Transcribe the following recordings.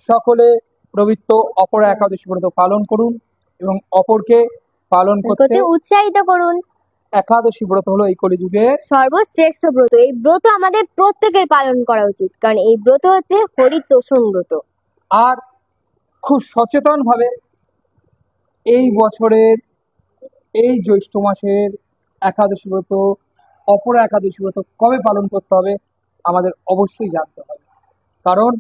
সকলে পবিত্র অপরা একাদশী ব্রত পালন করুন এবং অপরকে পালন করতে উৎসাহিত করুন। একাদশী ব্রত হলো এই কলিযুগে সর্বশ্রেষ্ঠ ব্রত। এই ব্রত আমাদের প্রত্যেকের পালন করা উচিত, কারণ এই ব্রত হচ্ছে হরিতোষণ ব্রত। আর খুব সচেতন ভাবে এই বছরের এই জ্যৈষ্ঠ মাসের একাদশী ব্রত, অপরা একাদশী ব্রত কবে পালন করতে হবে আমাদের অবশ্যই জানতে হবে, কারণ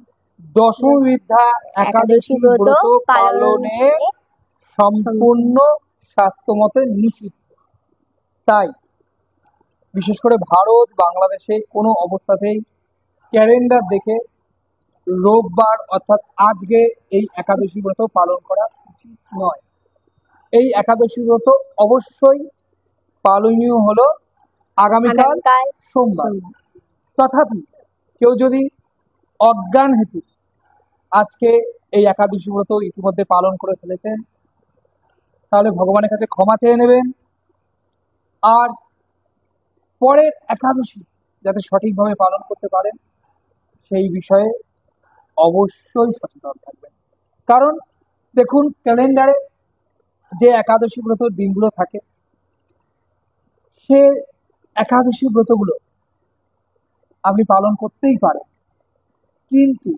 দশমীবিদ্যা একাদশী ব্রত পালনে সম্পূর্ণ শাস্ত্রমতে নিষিদ্ধ। তাই বিশেষ করে ভারত বাংলাদেশে কোনো অবস্থাতেই ক্যালেন্ডার দেখে রোববার অর্থাৎ আজকে এই একাদশী ব্রত পালন করা উচিত নয়। এই একাদশী ব্রত অবশ্যই পালনীয় হলো আগামীকাল সোমবার। তথাপি কেউ যদি অজ্ঞান হেতু আজকে এই একাদশী ব্রত ইতিমধ্যে পালন করে ফেলেছেন, তাহলে ভগবানের কাছে ক্ষমা চেয়ে নেবেন। আর পরের একাদশী যাতে সঠিকভাবে পালন করতে পারেন সেই বিষয়ে অবশ্যই সচেতন থাকবেন। কারণ দেখুন, ক্যালেন্ডারে যে একাদশী ব্রত দিনগুলো থাকে, সে একাদশী ব্রতগুলো আপনি পালন করতেই পারেন, কিন্তু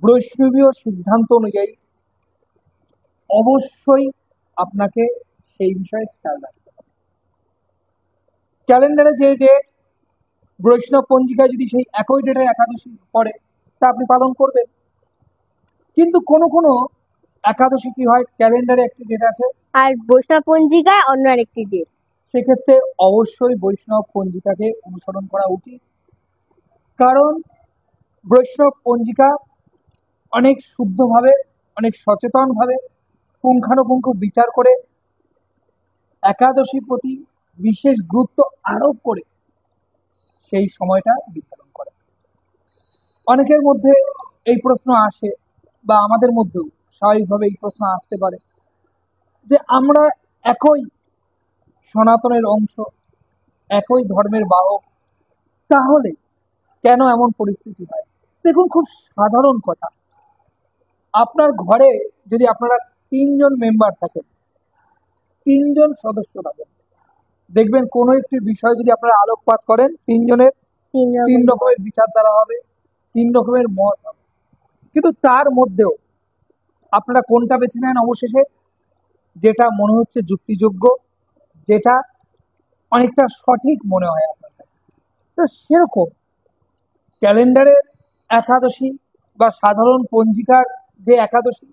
বৈষ্ণবীয় সিদ্ধান্ত অনুযায়ী অবশ্যই আপনাকে সেই বিষয়ে খেয়াল রাখতে হবে। ক্যালেন্ডারে যে ডেট, বৈষ্ণব পঞ্জিকায় যদি সেই একই ডেটে একাদশী পড়ে, তা আপনি পালন করবেন। কিন্তু কোনো কোনো একাদশী কি হয়, ক্যালেন্ডারে একটি ডেট আছে আর বৈষ্ণব পঞ্জিকায় অন্য আরেকটি ডেট, সেক্ষেত্রে অবশ্যই বৈষ্ণব পঞ্জিকাকে অনুসরণ করা উচিত। কারণ বৈষ্ণব পঞ্জিকা অনেক শুদ্ধভাবে, অনেক সচেতনভাবে, পুঙ্খানুপুঙ্খ বিচার করে একাদশীর প্রতি বিশেষ গুরুত্ব আরোপ করে সেই সময়টা নির্ধারণ করে। অনেকের মধ্যে এই প্রশ্ন আসে, বা আমাদের মধ্যেও স্বাভাবিকভাবে এই প্রশ্ন আসতে পারে, যে আমরা একই সনাতনের অংশ, একই ধর্মের বাহক, তাহলে কেন এমন পরিস্থিতি হয়? দেখুন, খুব সাধারণ কথা। আপনার ঘরে যদি আপনারা 3জন মেম্বার থাকেন, 3জন সদস্য থাকেন, দেখবেন কোনো একটি বিষয় যদি আপনারা আলোকপাত করেন, 3জনের 3 রকমের বিচারধারা হবে, 3 রকমের মত হবে। কিন্তু তার মধ্যেও আপনারা কোনটা বেছে নেন অবশেষে? যেটা মনে হচ্ছে যুক্তিযোগ্য, যেটা অনেকটা সঠিক মনে হয় আপনার কাছে। তো সেরকম ক্যালেন্ডারের একাদশী বা সাধারণ পঞ্জিকার যে একাদশী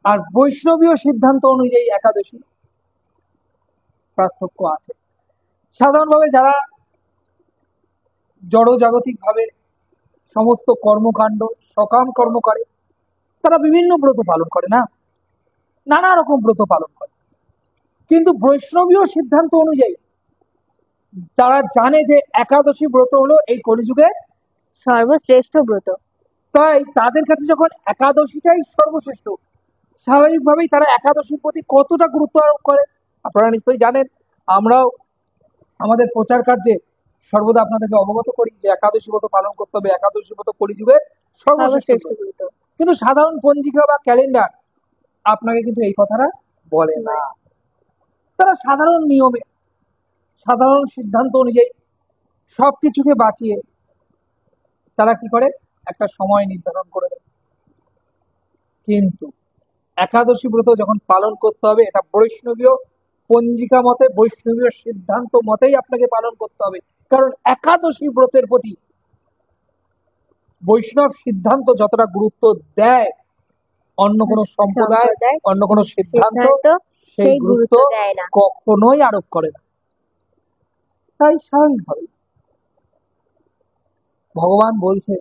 আর বৈষ্ণবীয় সিদ্ধান্ত অনুযায়ী একাদশী পার্থক্য আছে। সাধারণভাবে যারা জড়জাগতিক ভাবে সমস্ত কর্মকাণ্ড সকাম কর্ম করে, তারা বিভিন্ন ব্রত পালন করে, না নানা রকম ব্রত পালন করে। কিন্তু বৈষ্ণবীয় সিদ্ধান্ত অনুযায়ী তারা জানে যে একাদশী ব্রত হলো এই কলিযুগে সর্বশ্রেষ্ঠ ব্রত। তাই তাদের কাছে যখন একাদশীটাই সর্বশ্রেষ্ঠ, স্বাভাবিকভাবেই তারা একাদশীর প্রতি কতটা গুরুত্ব আরোপ করে আপনারা নিশ্চয়ই জানেন। আমরাও আমাদের প্রচার কার্যে সর্বদা আপনাদেরকে অবগত করি যে একাদশী ব্রত পালন করতে হবে, একাদশী ব্রত কলিযুগের সর্বশ্রেষ্ঠ ব্রত। কিন্তু সাধারণ পঞ্জিকা বা ক্যালেন্ডার আপনাকে কিন্তু এই কথাটা বলে না। তারা সাধারণ নিয়মে, সাধারণ সিদ্ধান্ত অনুযায়ী সবকিছুকে বাঁচিয়ে তারা কি করে, একটা সময় নির্ধারণ করে দেয়। কিন্তু একাদশী ব্রত যখন পালন করতে হবে, এটা বৈষ্ণবীয় পঞ্জিকা মতে, বৈষ্ণবীয় সিদ্ধান্ত মতেই আপনাকে পালন করতে হবে। কারণ একাদশী ব্রতের প্রতি বৈষ্ণব সিদ্ধান্ত যতটা গুরুত্ব দেয়, অন্য কোনো সম্প্রদায়, অন্য কোনো সিদ্ধান্ত সেই গুরুত্ব কখনোই আরোপ করে না। তাই স্বাভাবিকভাবে ভগবান বলছে,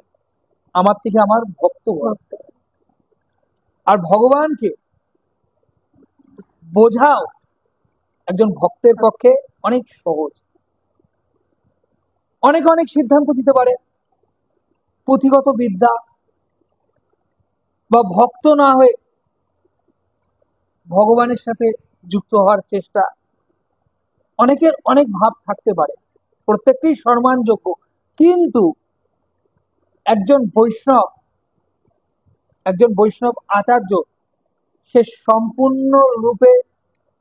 আমার থেকে আমার ভক্ত ভক্ত। আর ভগবানকে বোঝাও একজন ভক্তের পক্ষে অনেক সহজ। অনেক অনেক সিদ্ধান্ত দিতে পারে, পুঁথিগত বিদ্যা বা ভক্ত না হয়ে ভগবানের সাথে যুক্ত হওয়ার চেষ্টা, অনেকের অনেক ভাব থাকতে পারে, প্রত্যেকটি সম্মানযোগ্য। কিন্তু একজন বৈষ্ণব একজন বৈষ্ণব আচার্য সে সম্পূর্ণ রূপে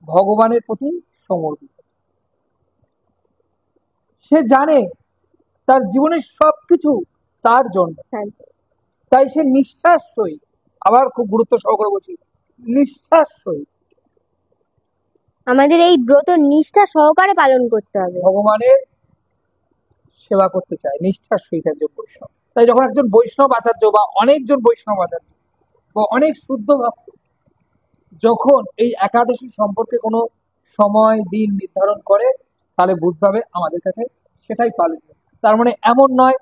ভগবানের প্রতি সমর্পিত। সে জানে তার জীবনের সবকিছু তার জন্য, হ্যাঁ, তাই সে নিষ্ঠার সহিত, আবার খুব গুরুত্ব সহকারে বলছি, নিষ্ঠার সহিত আমাদের এই ব্রত নিষ্ঠা সহকারে পালন করতে হবে। ভগবানের সেবা করতে চায় নিষ্ঠার সহিত একজন বৈষ্ণব। তাই যখন একজন বৈষ্ণব আচার্য বা অনেকজন বৈষ্ণব আচার্য বা অনেক শুদ্ধ ভক্ত যখন এই একাদশী সম্পর্কে কোনো সময় দিন নির্ধারণ করে, তাহলে বুঝতে হবে আমাদের কাছে সেটাই পালন। তার মানে এমন নয়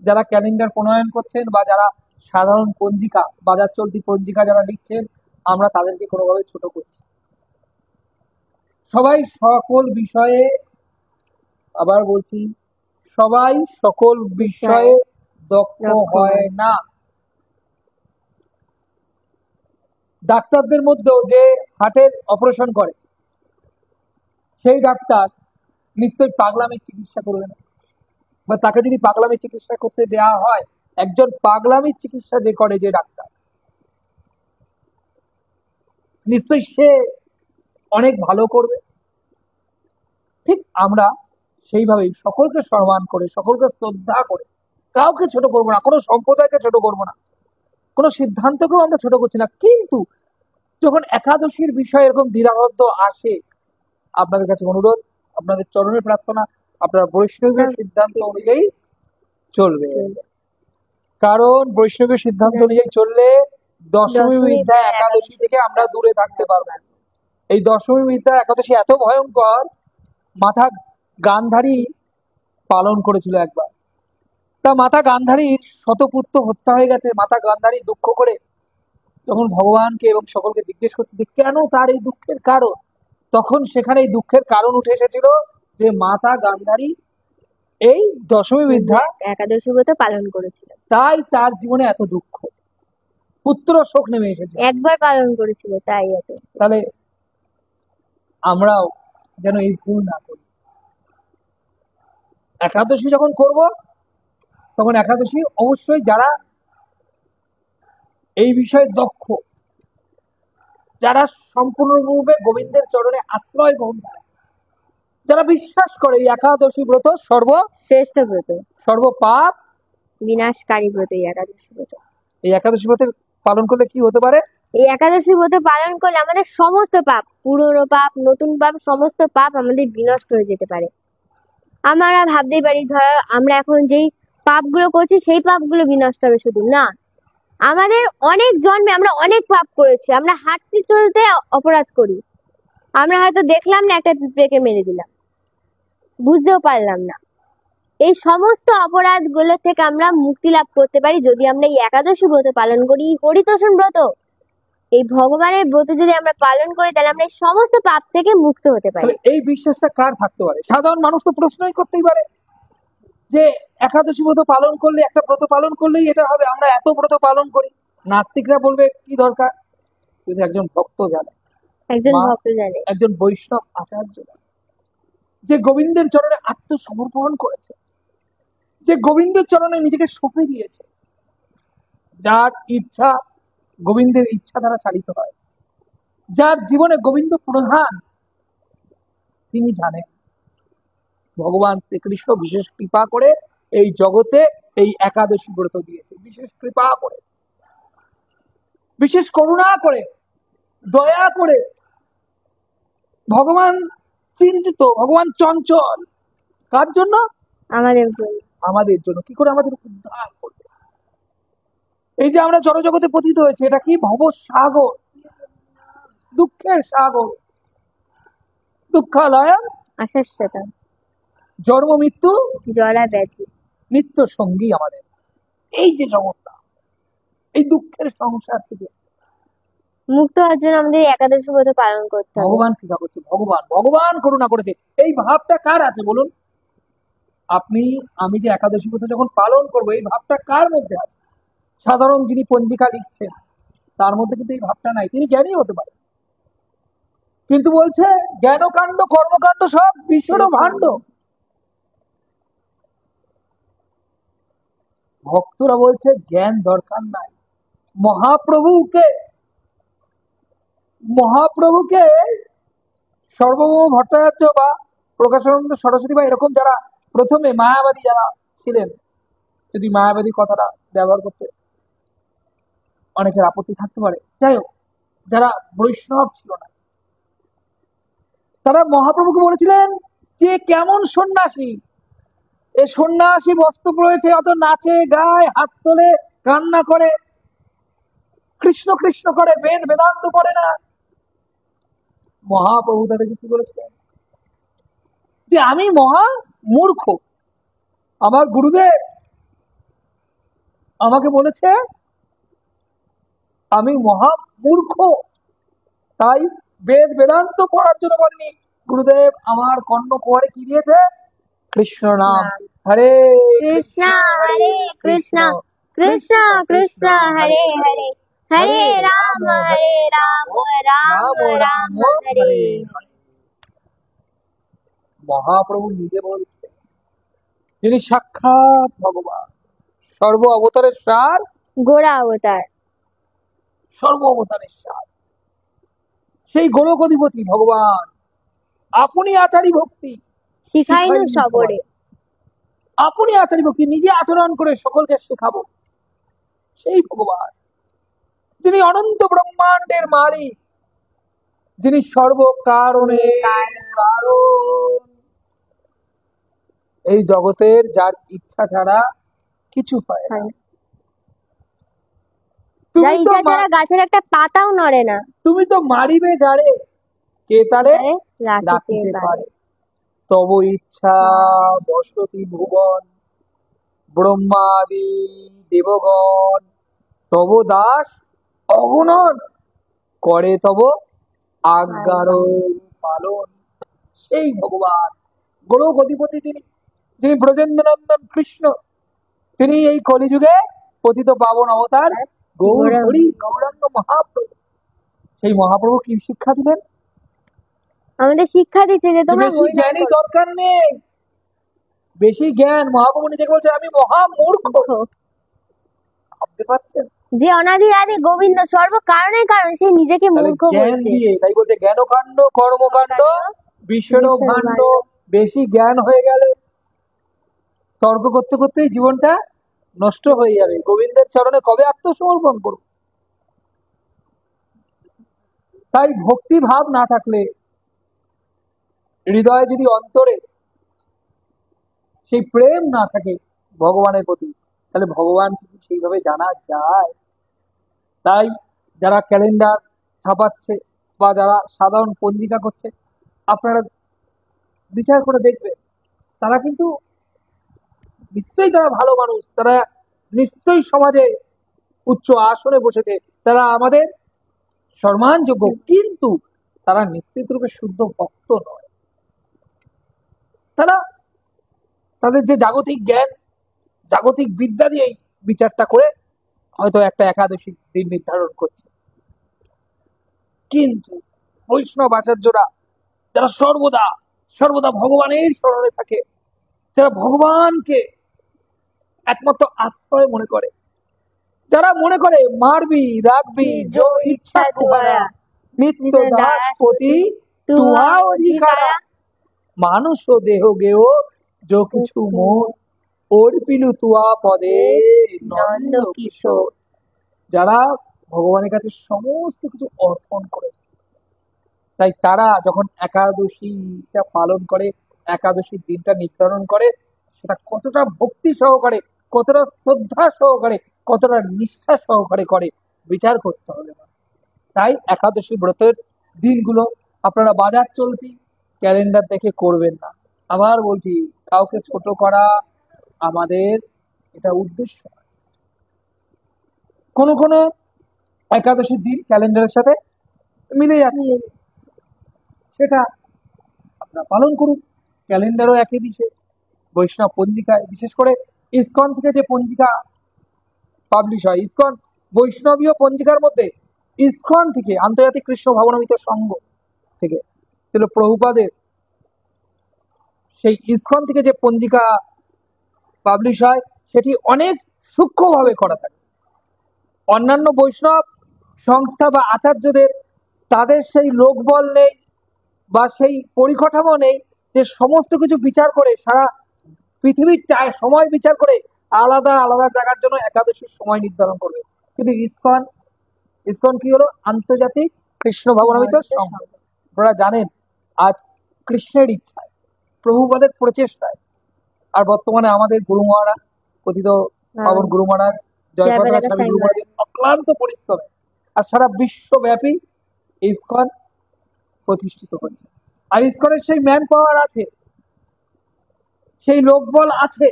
যারা ক্যালেন্ডার প্রণয়ন করছেন বা যারা সাধারণ পঞ্জিকা, বাজার চলতি পঞ্জিকা যারা লিখছেন, আমরা তাদেরকে কোনোভাবে ছোট করছি। সবাই সকল বিষয়ে, আবার বলছি, সবাই সকল বিষয়ে দক্ষ হয় না। ডাক্তারদের মধ্যেও যে হার্টের অপারেশন করে সেই ডাক্তার নিশ্চয়ই পাগলামির চিকিৎসা করবে না, বা তাকে যদি পাগলামির চিকিৎসা করতে দেওয়া হয়, একজন পাগলামির চিকিৎসা যে করে যে ডাক্তার, নিশ্চয়ই সে অনেক ভালো করবে। ঠিক আমরা সেইভাবেই সকলকে সম্মান করে, সকলকে শ্রদ্ধা করে, কাউকে ছোট করবো না, কোনো সম্প্রদায়কে ছোট করবো না, কোনো সিদ্ধান্তকেও আমরা ছোট করছি না। কিন্তু যখন একাদশীর বিষয়ে এরকম দ্বিধাবদ্ধ আসে, আপনাদের কাছে অনুরোধ, আপনাদের চরণে প্রার্থনা, আপনারা বৈষ্ণবের সিদ্ধান্ত অনুযায়ী চলবে। কারণ বৈষ্ণবের সিদ্ধান্ত অনুযায়ী চললে দশমী বিদ্যা একাদশী থেকে আমরা দূরে থাকতে পারবো। এই দশমী বিদ্যা একাদশী এত ভয়ঙ্কর, মাতা গান্ধারী পালন করেছিল একবার। তা মাতা গান্ধারীর শতপুত্র হত্যা হয়ে গেছে। মাতা গান্ধারী দুঃখ করে যখন ভগবানকে এবং সকলকে জিজ্ঞেস করছে যে কেন তার এই দুঃখের কারণ, তখন সেখানে এই দুঃখের কারণ উঠে এসেছিল যে মাতা গান্ধারী এই দশমী বিদ্যা একাদশী ব্রত পালন করেছিল, তাই তার জীবনে এত দুঃখ, পুত্র শোক নেমে এসেছে, একবার পালন করেছিল তাই এত। তাহলে আমরাও যেন এই ভুল না করি। একাদশী যখন করব তখন একাদশী অবশ্যই যারা এই বিষয়ে দক্ষ, যারা সম্পূর্ণরূপে গোবিন্দের চরণে আশ্রয় গ্রহণ করে, যারা বিশ্বাস করে এই একাদশী ব্রত শ্রেষ্ঠ ব্রত, সর্বপাপ বিনাশকারী ব্রত এই একাদশী ব্রত। এই একাদশী ব্রত পালন করলে কি হতে পারে? এই একাদশী ব্রত পালন করলে আমাদের সমস্ত পাপ, পুরনো পাপ, নতুন পাপ, সমস্ত পাপ আমাদের বিনষ্ট হয়ে যেতে পারে। আমরা ভাবতেই পারি ধর আমরা এখন যেই পাপগুলো করছি সেই পাপগুলো বিনষ্ট হবে, শুধু না, আমাদের অনেক জন্মে আমরা অনেক পাপ করেছি। আমরা হাঁটতে চলতে অপরাধ করি, আমরা হয়তো দেখলাম না একটা পিঁপড়েকে মেরে দিলাম, বুঝতেও পারলাম না। এই সমস্ত অপরাধ গুলো থেকে আমরা মুক্তি লাভ করতে পারি যদি আমরা এই একাদশী ব্রত পালন করি, হরিতোষণ ব্রত, এই ভগবানের ব্রত যদি আমরা পালন করি, তাহলে আমরা এই সমস্ত পাপ থেকে মুক্ত হতে পারি। এই বিশ্বাসটা কার থাকতে পারে? সাধারণ মানুষ তো প্রশ্নই করতেই পারে যে একাদশী ব্রত পালন করলে, একটা ব্রত পালন করলেই এটা হবে, আমরা এত ব্রত পালন করি। নাস্তিকরা বলবে কি দরকার? কিন্তু একজন ভক্ত জানে, একজন ভক্ত জানে, একজন বৈষ্ণব আচার্য জানে, যে গোবিন্দের চরণে আত্মসমর্পণ করেছে, যে গোবিন্দের চরণে নিজেকে সঁপে দিয়েছে, যার ইচ্ছা গোবিন্দের ইচ্ছা দ্বারা চালিত হয়, যার জীবনে গোবিন্দ প্রধান, তিনি জানেন ভগবান শ্রীকৃষ্ণ বিশেষ কৃপা করে এই জগতে এই একাদশী ব্রত দিয়েছে, বিশেষ কৃপা করে, বিশেষ করুণা করে, দয়া করে। ভগবান চিন্তিত, ভগবান চঞ্চল, কার জন্য? আমাদের জন্য। আমাদের জন্য। কি করে আমাদের উদ্ধার করবে? এই যে আমরা জড়জগতে পতিত হয়েছে, এটা কি? ভব সাগর, দুঃখের সাগর, দুঃখালয় আশাস্যতা, জন্ম মৃত্যু জরা ব্যাধি, নিত্য সঙ্গী আমাদের। এই যে জগৎটা, এই দুঃখের সংসার থেকে মুক্ত হওয়ার জন্য আমাদের একাদশী ব্রত পালন করতে হবে। ভগবান কৃপা করছে, ভগবান করুণা করেছে। এই ভাবটা কার আছে বলুন? আপনি আমি যে একাদশী ব্রত যখন পালন করবো, এই ভাবটা কার মধ্যে আছে? সাধারণ যিনি পঞ্জিকা লিখছেন তার মধ্যে কিন্তু এই ভাবটা নাই। তিনি জ্ঞানী হতে পারেন, কিন্তু বলছে জ্ঞানকাণ্ড কর্মকাণ্ড সব বিশ্বর ভাণ্ড। ভক্তরা বলছে জ্ঞান দরকার নাই, মহাপ্রভুকে মহাপ্রভুকে সর্বভৌম ভট্টাচার্য বা প্রকাশানন্দ সরস্বতী বা এরকম যারা প্রথমে মায়াবাদী যারা ছিলেন, যদি মায়াবাদী কথাটা ব্যবহার করতে অনেকের আপত্তি থাকতে পারে, যাই হোক, যারা বৈষ্ণব ছিল না, তারা মহাপ্রভুকে বলেছিলেন যে কেমন সন্ন্যাসী, এ সন্ন্যাসী বস্ত্র পরেছে, অত নাচে গায়, হাত তোলে, কান্না করে, কৃষ্ণ কৃষ্ণ করে, বেদ বেদান্ত পড়ে না। মহাপ্রভু তাদেরকে কি বলেছিলেন যে আমি মহা মূর্খ, আমার গুরুদেব আমাকে বলেছে আমি মহা মূর্খ, তাই বেদ বেদান্ত পড়ার জন্য বলেনি। গুরুদেব আমার কর্ণ কুয়ারে কি দিয়েছে? কৃষ্ণ নাম। হরে কৃষ্ণ হরে কৃষ্ণ কৃষ্ণ কৃষ্ণ হরে হরে হরে রাম রাম রাম হরে হরে। মহাপ্রভু নিজে বলছে যিনি সাক্ষাৎ ভগবান, সর্ব অবতারের সার, গোড়া অবতার, সর্ব অবতারের সার, সেই গোলক অধিপতি ভগবান, আপনি আচারী ভক্তি শিখাইনু সবরে। আপনি আচারী ভক্তি নিজে আচরণ করে সকলকে শেখাবো, সেই ভগবান যিনি অনন্ত ব্রহ্মাণ্ডের মালিক, যিনি সর্বকারণের কারণ, এই জগতের যার ইচ্ছা ছাড়া কিছু হয় না। যার তুমি তো ইচ্ছা ছাড়া গাছের একটা পাতাও নড়ে না, তুমি তো মারিবে যারে, কে তারে রাখিতে রাখিতে পারে। পারে। তব ইচ্ছা বসতি ভুবন, ব্রহ্মাদি দেবগণ, তব দাস অগণন, করে তব আজ্ঞার পালন। সেই ভগবান গোলক অধিপতি যিনি, যিনি ব্রজেন্দ্রনন্দন কৃষ্ণ, তিনি এই কলিযুগে পতিত পাবন অবতার গৌর হরি গৌরাঙ্গ মহাপ্রভু। সেই মহাপ্রভু কি শিক্ষা দিলেন? আমাদের শিক্ষা দিচ্ছে যে তোমরা বেশি জ্ঞানী দরকার নেই, বেশি জ্ঞান। মহাপ্রভু নিজেকে বলছে আমি মহা মূর্খ। ভাবতে পারছেন? যে অনাদির আদি গোবিন্দ সর্ব কারণের কারণ, সে নিজেকে তাহলে মূর্খ জ্ঞান বলছে। দিয়ে, তাই বলছে জ্ঞানকাণ্ড কর্মকাণ্ড বিষণ ভাণ্ড। বেশি জ্ঞান হয়ে গেলে তর্ক করতে করতেই জীবনটা নষ্ট হয়ে যাবে। গোবিন্দের চরণে কবে আত্মসমর্পণ করব? তাই ভক্তি ভাব না থাকলে, হৃদয়ে যদি অন্তরে সেই প্রেম না থাকে ভগবানের প্রতি, তাহলে ভগবান কি সেইভাবে জানা যায়? তাই যারা ক্যালেন্ডার ছাপাচ্ছে বা যারা সাধারণ পঞ্জিকা করছে, আপনারা বিচার করে দেখবেন, তারা কিন্তু নিশ্চয়ই তারা ভালো মানুষ, তারা নিশ্চয়ই সমাজে উচ্চ আসনে বসেছে, তারা আমাদের সম্মানযোগ্য, কিন্তু তারা নিশ্চিত রূপে শুদ্ধ ভক্ত নয়। তারা তাদের যে জাগতিক জ্ঞান, জাগতিক বিদ্যা দিয়েই বিচারটা করে হয়তো একটা একাদশী দিন নির্ধারণ করছে, কিন্তু বৈষ্ণব আচার্যরা যারা সর্বদা সর্বদা ভগবানের স্মরণে থাকে, যারা ভগবানকে একমাত্র আশ্রয় মনে করে, যারা মনে করে মারবি রাখবি যো ইচ্ছা তুহারা, নিত্য দাসপতি তুহা অধিকারা, মানুষ ও দেহ গেও যো কিছু মোর, অর্পিলু তুয়া পদে নন্দ কিশোর। যারা ভগবানের কাছে সমস্ত কিছু অর্পণ করেছে, তাই তারা যখন একাদশীটা পালন করে, একাদশীর দিনটা নির্ধারণ করে, সেটা কতটা ভক্তি সহকারে, কতটা শ্রদ্ধা সহকারে, কতটা নিষ্ঠা সহকারে করে, বিচার করতে হবে না। তাই একাদশী ব্রতের দিনগুলো আপনারা বাজার চলতি ক্যালেন্ডার দেখে করবেন না। আবার বলছি, কাউকে ছোট করা আমাদের এটা উদ্দেশ্য নয়। কোনো কোনো একাদশীর দিন ক্যালেন্ডারের সাথে মিলে যাচ্ছে, সেটা আপনারা পালন করুন। ক্যালেন্ডারও একই দিছে, বৈষ্ণব পঞ্জিকায় বিশেষ করে ইসকন থেকে যে পঞ্জিকা পাবলিশ হয়, ইসকন বৈষ্ণবীয় পঞ্জিকার মধ্যে ইসকন থেকে, আন্তর্জাতিক কৃষ্ণ ভাবনামৃত সংঘ থেকে, ছিল প্রভুপাদের সেই ইসকন থেকে যে পঞ্জিকা পাবলিশ হয়, সেটি অনেক সূক্ষ্মভাবে করা থাকে, অন্যান্য বৈষ্ণব সংস্থা বা আচার্যদের তাদের সেই লোকবল নেই বা সেই পরিকাঠামো নেই যে সমস্ত কিছু বিচার করে সারা পৃথিবীর সময় বিচার করে আলাদা আলাদা জায়গার জন্য একাদশীর সময় নির্ধারণ করবে। কিন্তু ইসকন, ইসকন কি হলো? আন্তর্জাতিক কৃষ্ণ ভবনামিত সংঘ। আপনারা জানেন আজ কৃষ্ণের ইচ্ছায়, প্রভুপাদের প্রচেষ্টায়, আর বর্তমানে আমাদের গুরু মহারাজ, কথিত পাবন গুরু মহারাজ জয়প্রকাশ স্বামী গুরু মহারাজের অক্লান্ত পরিশ্রমে আর সারা বিশ্বব্যাপী ইসকন প্রতিষ্ঠিত হচ্ছে। আর ইসকনের সেই ম্যান পাওয়ার আছে, সেই লোকবল আছে,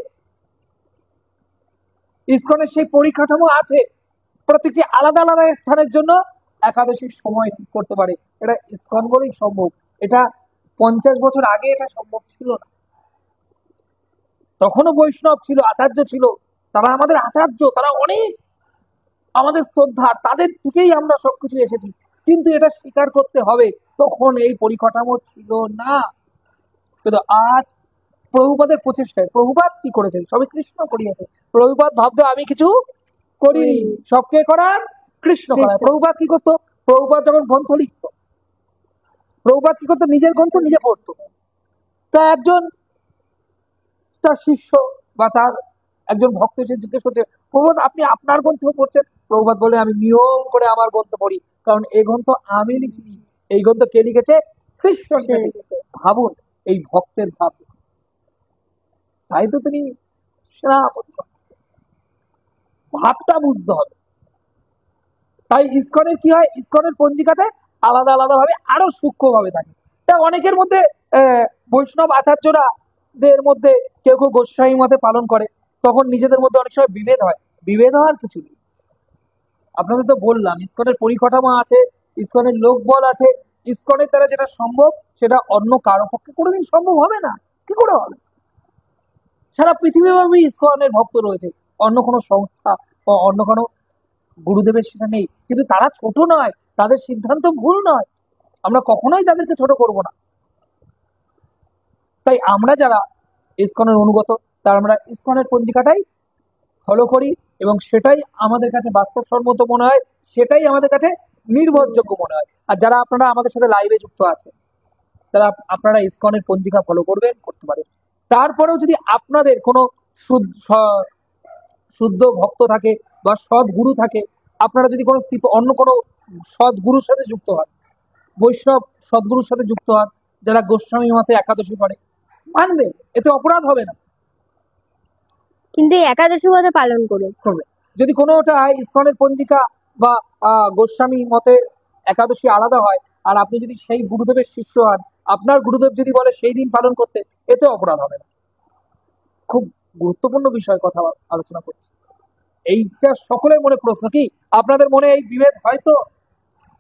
ইসকনের সেই পরিকাঠামো আছে, প্রত্যেকটি আলাদা আলাদা স্থানের জন্য একাদশীর সময় ঠিক করতে পারে। এটা ইসকন বলেই সম্ভব। এটা 50 বছর আগে এটা সম্ভব ছিল না। তখনও বৈষ্ণব ছিল, আচার্য ছিল, তারা আমাদের আচার্য, তারা অনেক আমাদের শ্রদ্ধা, তাদের থেকেই আমরা সবকিছু এসেছি। কিন্তু এটা স্বীকার করতে হবে, তখন এই পরিকাঠামো ছিল না। কিন্তু আজ প্রভুপাদের প্রচেষ্টায়, প্রভুপাদ কি করেছেন? সবই কৃষ্ণ করিয়েছে। প্রভুপাদ ভাবতো আমি কিছু করিনি, সবকে করার কৃষ্ণ করায়। প্রভুপাদ কি করতো? প্রভুপাদ যখন গ্রন্থ লিখত, প্রভুপাদ কি করতো? নিজের গ্রন্থ নিজে পড়তো। তা একজন তার শিষ্য বা তার একজন ভক্ত এসে জিজ্ঞেস করছে, প্রভুপাদ আপনি আপনার গ্রন্থ পড়ছেন? প্রভুপাদ বলে, আমি নিয়ম করে আমার গ্রন্থ পড়ি, কারণ এই গ্রন্থ আমি লিখিনি, এই গ্রন্থ কে লিখেছে? কৃষ্ণ লিখেছে। ভাবুন এই ভক্তের ভাব। তাই তো তিনি সেনাপতি, ভাবটা বুঝতে হবে। তাই ইসকনের কি হয়? ইসকনের পঞ্জিকাতে আলাদা আলাদা ভাবে আরো সূক্ষ্ম ভাবে থাকে। তা অনেকের মধ্যে বৈষ্ণব আচার্যরা দের মধ্যে কেউ কেউ গোস্বামী মতে পালন করে, তখন নিজেদের মধ্যে অনেক সময় বিভেদ হয়। বিভেদ হওয়ার কিছু নেই। আপনাদের তো বললাম ইসকনের পরিকাঠামো আছে, ইসকনের লোকবল আছে, ইসকনের দ্বারা যেটা সম্ভব সেটা অন্য কারো পক্ষে কোনোদিন সম্ভব হবে না। কি করে হবে? সারা পৃথিবীব্যাপী ইসকনের ভক্ত রয়েছে, অন্য কোনো সংস্থা বা অন্য কোনো গুরুদেবের সেটা নেই। কিন্তু তারা ছোট নয়, তাদের সিদ্ধান্ত ভুল নয়, আমরা কখনোই তাদেরকে ছোট করব না। তাই আমরা যারা ইসকনের অনুগত, তারা আমরা ইসকনের পঞ্জিকাটাই ফলো করি এবং সেটাই আমাদের কাছে বাস্তবসম্মত মনে হয়, সেটাই আমাদের কাছে নির্ভরযোগ্য মনে হয়। আর যারা আপনারা আমাদের সাথে লাইভে যুক্ত আছে, তারা আপনারা ইসকনের পঞ্জিকা ফলো করবেন, করতে পারেন। তারপরেও যদি আপনাদের কোনো শুদ্ধ ভক্ত থাকে বা সৎ গুরু থাকে, আপনারা যদি কোনো অন্য কোনো সৎ গুরুর সাথে যুক্ত হন, বৈষ্ণব সদ্গুরুর সাথে যুক্ত হন, যারা গোস্বামী মতে একাদশী করে, মানবেন, এতে অপরাধ হবে না। কিন্তু এই একাদশী ব্রত পালন করুন। করবে যদি কোনোটা ইসকনের পঞ্জিকা বা গোস্বামী মতে একাদশী আলাদা হয়, আর আপনি যদি সেই গুরুদেবের শিষ্য হন, আপনার গুরুদেব যদি বলে সেই দিন পালন করতে, এতে অপরাধ হবে না। খুব গুরুত্বপূর্ণ বিষয় কথা আলোচনা করছি। এইটা সকলের মনে প্রশ্ন কি? আপনাদের মনে এই বিভেদ হয়তো,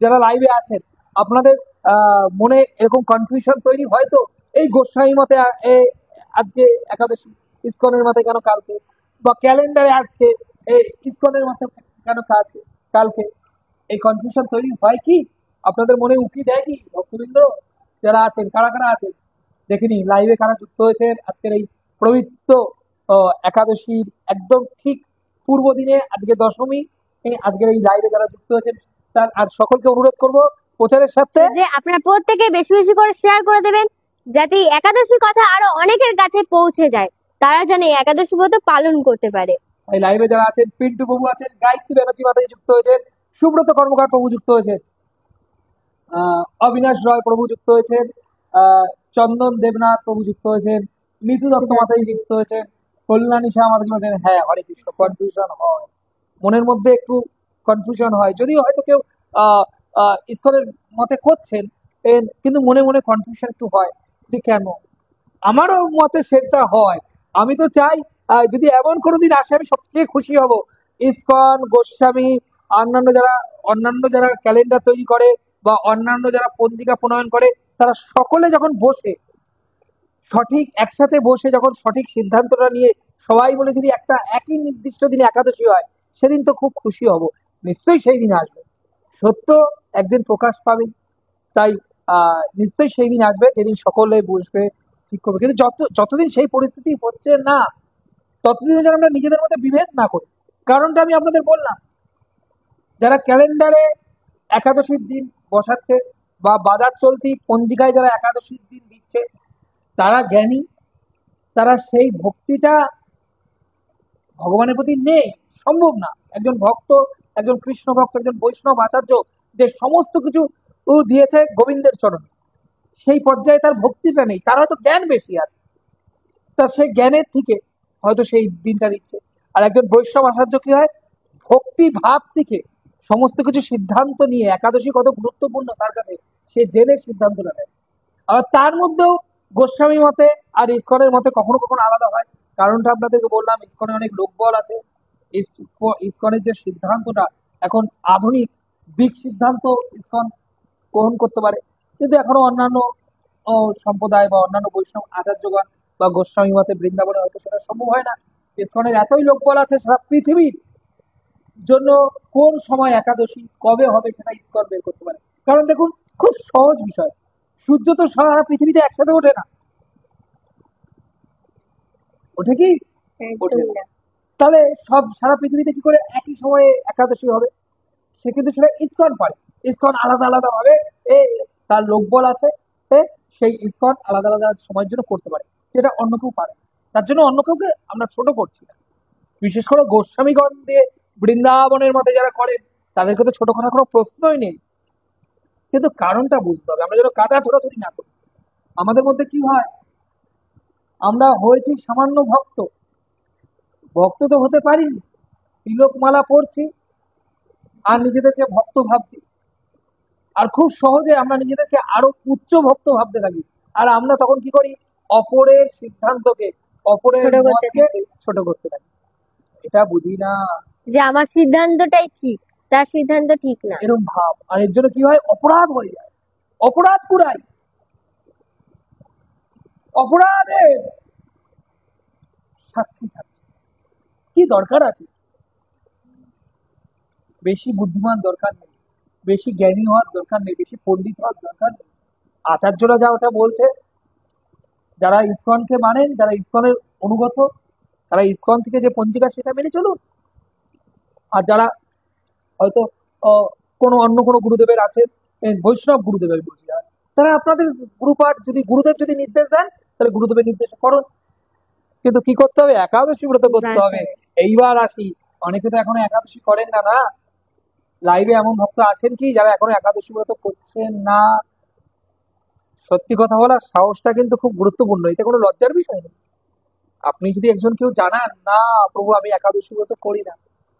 যারা লাইভে আছেন আপনাদের মনে এরকম কনফিউশন তৈরি হয়তো, এই গোস্বামী মতে আজকে একাদশী, ইসকনের মতে কেন কালকে, বা ক্যালেন্ডারে আজকে এই ইসকনের মতে কেন কালকে, এই কনফিউশন তৈরি হয় কি? আপনাদের মনে উকি দেয় কি? ভক্তবৃন্দ যারা আছেন, কারা কারা আছেন দেখিনি লাইভে, কারা যুক্ত হয়েছেন আজকের এই পবিত্র একাদশীর একদম ঠিক পূর্ব দিনে, আজকে দশমী, আজকের এই লাইভে যারা যুক্ত হয়েছেন, তার আর সকলকে অনুরোধ করব প্রচারের সাথে যে আপনারা প্রত্যেকে বেশি বেশি করে শেয়ার করে দেবেন, যাতে এই একাদশীর কথা আরো অনেকের কাছে পৌঁছে যায়, তারা যেন এই একাদশী ব্রত পালন করতে পারে। এই লাইভে যারা আছেন, পিন্টু বাবু আছেন, গায়ত্রী ব্যানার্জি মাতাজি যুক্ত হয়েছেন, সুব্রত কর্মকার প্রভু যুক্ত হয়েছেন, অবিনাশ রয় প্রভু যুক্ত হয়েছেন, চন্দন দেবনাথ প্রভু যুক্ত হয়েছেন, মিতু দত্ত মাতাজি যুক্ত হয়েছেন, কল্যাণী শাহ মাতাজি মাতাজি। হ্যাঁ, হরে কৃষ্ণ। কনফিউশন হয়, মনের মধ্যে একটু কনফিউশন হয়, যদিও হয়তো কেউ ঈশ্বরের মতে করছেন, কিন্তু মনে মনে কনফিউশন একটু হয় যে কেন। আমারও মতে সেটা হয়। আমি তো চাই যদি এমন কোনোদিন আসে, আমি সবচেয়ে খুশি হব। ইসকন, গোস্বামী, অন্যান্য যারা ক্যালেন্ডার তৈরি করে বা অন্যান্য যারা পঞ্জিকা প্রণয়ন করে, তারা সকলে যখন বসে সঠিক একসাথে বসে যখন সঠিক সিদ্ধান্তটা নিয়ে সবাই বলে যদি একটা একই নির্দিষ্ট দিনে একাদশী হয়, সেদিন তো খুব খুশি হব। নিশ্চয়ই সেই দিন আসবে, সত্য একদিন প্রকাশ পাবে। তাই নিশ্চয়ই সেই দিন আসবে যেদিন সকলে বসবে, ঠিক করবে। কিন্তু যতদিন সেই পরিস্থিতি হচ্ছে না, ততদিন যেন আমরা নিজেদের মধ্যে বিভেদ না করি। কারণটা আমি আপনাদের বললাম, যারা ক্যালেন্ডারে একাদশীর দিন বসাচ্ছে বা বাজার চলতি পঞ্জিকায় যারা একাদশীর দিন দিচ্ছে, তারা জ্ঞানী, তারা সেই ভক্তিটা ভগবানের প্রতি নেই, সম্ভব না। একজন ভক্ত, একজন কৃষ্ণ ভক্ত, একজন বৈষ্ণব আচার্য যে সমস্ত কিছু দিয়েছে গোবিন্দের চরণে, সেই পর্যায়ে তার ভক্তিটা নেই, তার হয়তো জ্ঞান বেশি আছে, তা সেই জ্ঞানের থেকে হয়তো সেই দিনটা দিচ্ছে। আর একজন বৈষ্ণব আচার্য কি হয়, ভক্তি ভাব থেকে সমস্ত কিছু সিদ্ধান্ত নিয়ে একাদশী কত গুরুত্বপূর্ণ তার কাছে সে জেনে সিদ্ধান্তটা নেয়। আবার তার মধ্যেও গোস্বামী মতে আর ইসকনের মতে কখনো কখনো আলাদা হয়। কারণটা আপনাদেরকে বললাম, ইসকনে অনেক লোকবল আছে। ইসকনের যে সিদ্ধান্তটা এখন আধুনিক দিক সিদ্ধান্ত ইসকন গ্রহণ করতে পারে, কিন্তু এখনো অন্যান্য সম্প্রদায় বা অন্যান্য বৈষ্ণব আচার্যগণ বা গোস্বামী মতে বৃন্দাবনে হয়তো সেটা সম্ভব হয় না। ইসকনের এতই লোকবল আছে, সারা পৃথিবীর জন্য কোন সময় একাদশী কবে হবে সেটা ইসকন বের করতে পারে। কারণ দেখুন, খুব সহজ বিষয়, সূর্য তো সারা পৃথিবীতে একসাথে ওঠে না, ওঠে কি? ওঠে একদম না। না। তাহলে সব সারা পৃথিবীতে কি করে একই সময়ে একাদশী হবে? সে কিন্তু সেটা ইসকন পারে। ইসকন আলাদা আলাদা ভাবে এ তার লোকবল আছে, সেই ইসকন আলাদা আলাদা সময়ের জন্য করতে পারে, যেটা অন্য কেউ পারে না। তার জন্য অন্য কাউকে আমরা ছোট করছি না। বিশেষ করে গোস্বামীগণ দিয়ে বৃন্দাবনের মতে যারা করেন, তাদেরকে তো ছোট করার কোনো প্রশ্নই নেই। কিন্তু কারণটা বুঝতে হবে, আমরা যেন কাদা ছোড়াছুড়ি না করি। আমাদের মধ্যে কি হয়, আমরা হয়েছি সামান্য ভক্ত, ভক্ত তো হতে পারিনি, তিলক মালা পরছি আর নিজেদেরকে ভক্ত ভাবছি। আর খুব সহজে আমরা নিজেদেরকে আরো উচ্চ ভক্ত ভাবতে থাকি। আর আমরা তখন কি করি, অপরের সিদ্ধান্তকে, অপরের ছোট করতে মতকে থাকি ছোট করতে থাকি। এটা বুঝি না, যে আমার সিদ্ধান্তটাই ঠিক, তার সিদ্ধান্ত ঠিক না। এরকম ভাব। আর এর জন্য কি হয়, অপরাধ হয়ে যায়, অপরাধ কুড়াই, অপরাধের সাক্ষী থাকছে। কি দরকার আছে? বেশি বুদ্ধিমান দরকার নেই, বেশি জ্ঞানী হওয়ার দরকার নেই, বেশি পণ্ডিত হওয়ার দরকার নেই। আচার্যরা যা ওটা বলছে, যারা ইসকনকে মানেন, যারা ইসকনের অনুগত, তারা ইসকন থেকে যে পঞ্জিকা সেটা মেনে চলুন। আর যারা হয়তো কোনো অন্য কোনো গুরুদেবের আছে, বৈষ্ণব গুরুদেবের বলছি, তারা আপনাদের গুরুপাঠ যদি গুরুদেব যদি নির্দেশ দেন, তাহলে গুরুদেবের নির্দেশ করুন। কিন্তু কি করতে হবে, একাদশী ব্রত করতে হবে। এইবার আসি, অনেকে তো এখনো একাদশী করেন না। না, লাইভে এমন ভক্ত আছেন কি যারা এখনো একাদশী ব্রত করছেন না? সত্যি কথা বলার সাহসটা কিন্তু খুব গুরুত্বপূর্ণ, এটা কোনো লজ্জার বিষয় নেই। আপনি যদি একজন কেউ জানান, না প্রভু আমি একাদশী ব্রত করি না,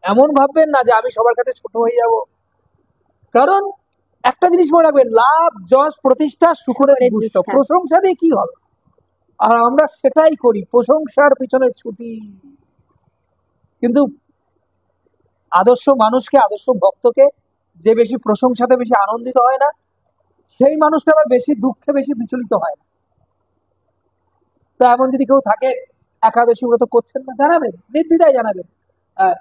এমন ভাববেন না যে আমি সবার কাছে ছোট হয়ে যাব। কারণ একটা জিনিস মনে রাখবেন, লাভ যশ প্রতিষ্ঠা সুখের সুখের দুষ্ট, দুষ্টা। প্রশংসা দিয়ে কি হবে? আর আমরা সেটাই করি, প্রশংসার পিছনে ছুটি। কিন্তু আদর্শ মানুষকে, আদর্শ ভক্তকে যে বেশি প্রশংসাতে বেশি আনন্দিত হয় না, সেই মানুষটা আবার বেশি দুঃখে বেশি বিচলিত হয় না। তো এমন যদি কেউ থাকে একাদশী ব্রত করছেন না, জানাবেন, নির্দ্বিধায় জানাবেন। আহ,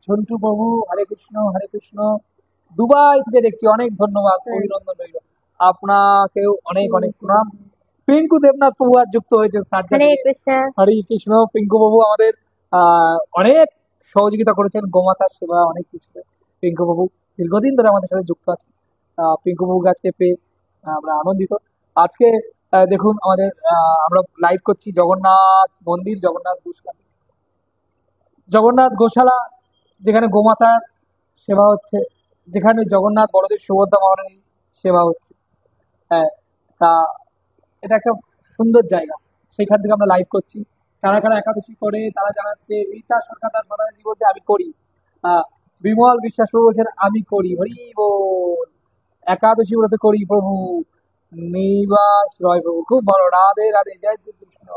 ঝন্টু বাবু, হরে কৃষ্ণ হরে কৃষ্ণ, দুবাই থেকে দেখছি, অনেক ধন্যবাদ, অভিনন্দন রইল। আপনাকেও অনেক অনেক প্রণাম। পিঙ্কু দেবনাথ প্রভু আর যুক্ত হয়েছে সারজা হরে থেকে। কৃষ্ণ। হরে কৃষ্ণ। পিঙ্কু বাবু আমাদের অনেক সহযোগিতা করেছেন, গোমাতার সেবা অনেক কিছু। পিঙ্কু বাবু দীর্ঘদিন ধরে আমাদের সাথে যুক্ত আছে। পিঙ্কু বাবু আজকে পেয়ে আমরা আনন্দিত। আজকে দেখুন আমাদের আমরা লাইভ করছি জগন্নাথ মন্দির, জগন্নাথ গোশালা, জগন্নাথ গোশালা, যেখানে গোমাতার সেবা হচ্ছে, যেখানে জগন্নাথ বড়দেব সুভদ্রা মহারানীর সেবা হচ্ছে। হ্যাঁ, তা এটা একটা সুন্দর জায়গা, সেখান থেকে আমরা লাইভ করছি। কারা কারা একাদশী করে তারা জানাচ্ছে। রীতা সরকার দাস বানার্জি বলছে আমি করি। বিমল বিশ্বাস প্রভু বলছেন আমি করি, হরি বল। একাদশী ব্রত করি প্রভু। নিবাস রয় প্রভু খুব ভালো, রাধে রাধে, জয় শ্রীকৃষ্ণ।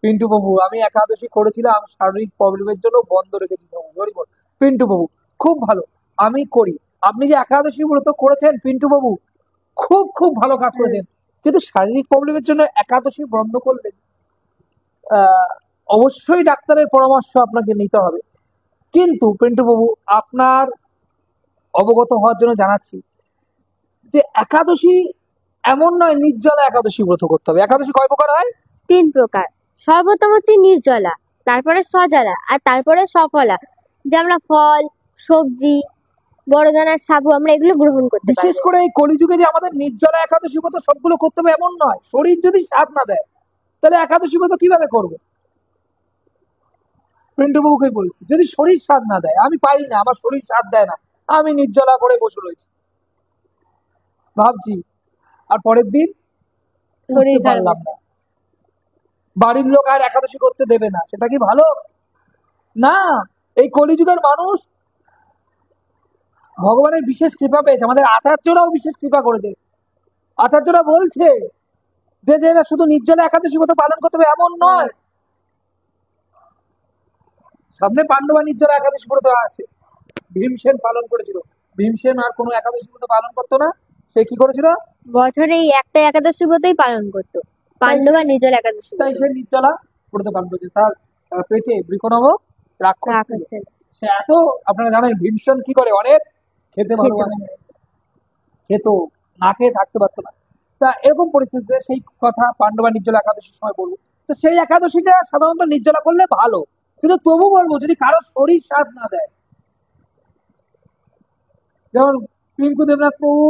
পিন্টু বাবু আমি একাদশী করেছিলাম, শারীরিক প্রবলেমের জন্য বন্ধ রেখেছি প্রভু, হরি বল। পিন্টু বাবু খুব ভালো, আমি করি। আপনি যে একাদশী ব্রত করেছেন পিন্টু বাবু, খুব খুব ভালো কাজ করেছেন। কিন্তু শারীরিক প্রবলেমের জন্য একাদশী বন্ধ করলেন, আহ, অবশ্যই ডাক্তারের পরামর্শ আপনাকে নিতে হবে। কিন্তু পিন্টু বাবু আপনার অবগত হওয়ার জন্য জানাচ্ছি যে একাদশী এমন নয় নির্জলা একাদশী ব্রত করতে হবে। একাদশী কয় প্রকার হয়? 3 প্রকার। সর্বোত্তম হচ্ছে নির্জলা, তারপরে সজলা, আর তারপরে সফলা। যে আমরা ফল, সবজি, বড়দানার সাবু আমরা এগুলো গ্রহণ করতে বিশেষ পারবো। করে এই কলিযুগে যে আমাদের নির্জলা একাদশী ব্রত সবগুলো করতে হবে এমন নয়। শরীর যদি সাথ না দেয় তাহলে একাদশী ব্রত কিভাবে করবো? পিন্টু বাবুকে বলছি, যদি শরীর সাথ না দেয়, আমি পারি না, আমার শরীর সাথ দেয় না, আমি নির্জলা করে বসে রয়েছি, ভাবছি, আর পরের দিন শরীর উঠতে খারাপ পারলাম না, বাড়ির লোক আর একাদশী করতে দেবে না, সেটা কি ভালো? না। এই কলিযুগের মানুষ ভগবানের বিশেষ কৃপা পেয়েছে, আমাদের আচার্যরাও বিশেষ কৃপা করেছে। আচার্যরা বলছে যে যে এরা শুধু নির্জলা একাদশী মতো পালন করতে হবে এমন নয়। সামনে পাণ্ডবা নির্জলা একাদশী ব্রত আছে, ভীমসেন পালন করেছিল। ভীমসেন আর কোনো একাদশী ব্রত পালন করতো না, সে কি করেছিল? বছরে এই একটা একাদশী ব্রতই পালন করতো, পাণ্ডবা নির্জলা একাদশী তাই ব্রত। সে নির্জলা ব্রত পালন করেছে। তার পেটে বৃকনব রাক্ষস ছিল। রাক্ষসের সে এত, আপনারা জানেন ভীমসেন কি করে, অনেক খেতে খেতে ভালোবাসে, পারে। খেত, না খেয়ে থাকতে পারতো না। তা এরকম পরিস্থিতিতে সেই কথা পাণ্ডবা নির্জলা একাদশীর সময় বলবো। তো সেই একাদশীটা সাধারণত নির্জলা করলে ভালো, কিন্তু তবু বলবো যদি কারো শরীর সাথ না দেয়, যেমন পিঙ্কু দেবনাথ প্রভু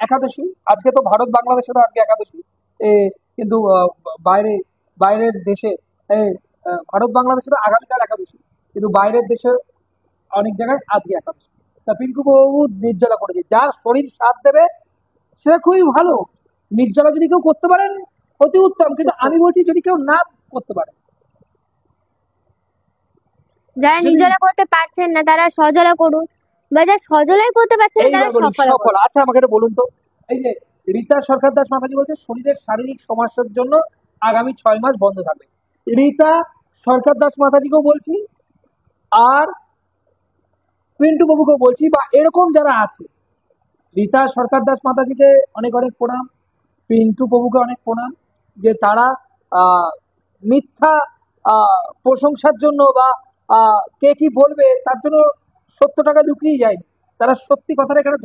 একাদশী, আজকে তো ভারত বাংলাদেশে তো আজকে একাদশী, এ, কিন্তু বাইরে, বাইরের দেশে, এ, ভারত বাংলাদেশে তো আগামীকাল একাদশী, কিন্তু বাইরের দেশে অনেক জায়গায় আজকে একাদশী। তা পিঙ্কু বাবু নির্জলা করেছে, যার শরীর সাথ দেবে সে খুবই ভালো। নির্জলা যদি কেউ করতে পারেন অতি উত্তম, কিন্তু আমি বলছি যদি কেউ না করতে পারে, যারা যদি নির্জলা করতে পারছেন না তারা সজলা করুন, বা যারা সজলাই করতে পারছেন না তারা এইবার বলি সফলা সফল। করুন। আচ্ছা আমাকে এটা বলুন তো, এই যে রীতা সরকার দাস মাতাজি বলছে শরীরের শারীরিক সমস্যার জন্য আগামী 6 মাস বন্ধ থাকবে। রীতা সরকার দাস মাতাজিকেও বলছি, আর পিন্টু বাবুকেও বলছি, বা এরকম যারা আছে, রীতা সরকার দাস মাতাজিকে অনেক অনেক প্রণাম, পিন্টু বাবুকে অনেক প্রণাম, যে তারা আহ মিথ্যা প্রশংসার জন্য বা কে কি বলবে তার জন্য সত্য টাকা লুকিয়ে যায়নি, তারা সত্যি কথাটা এখানে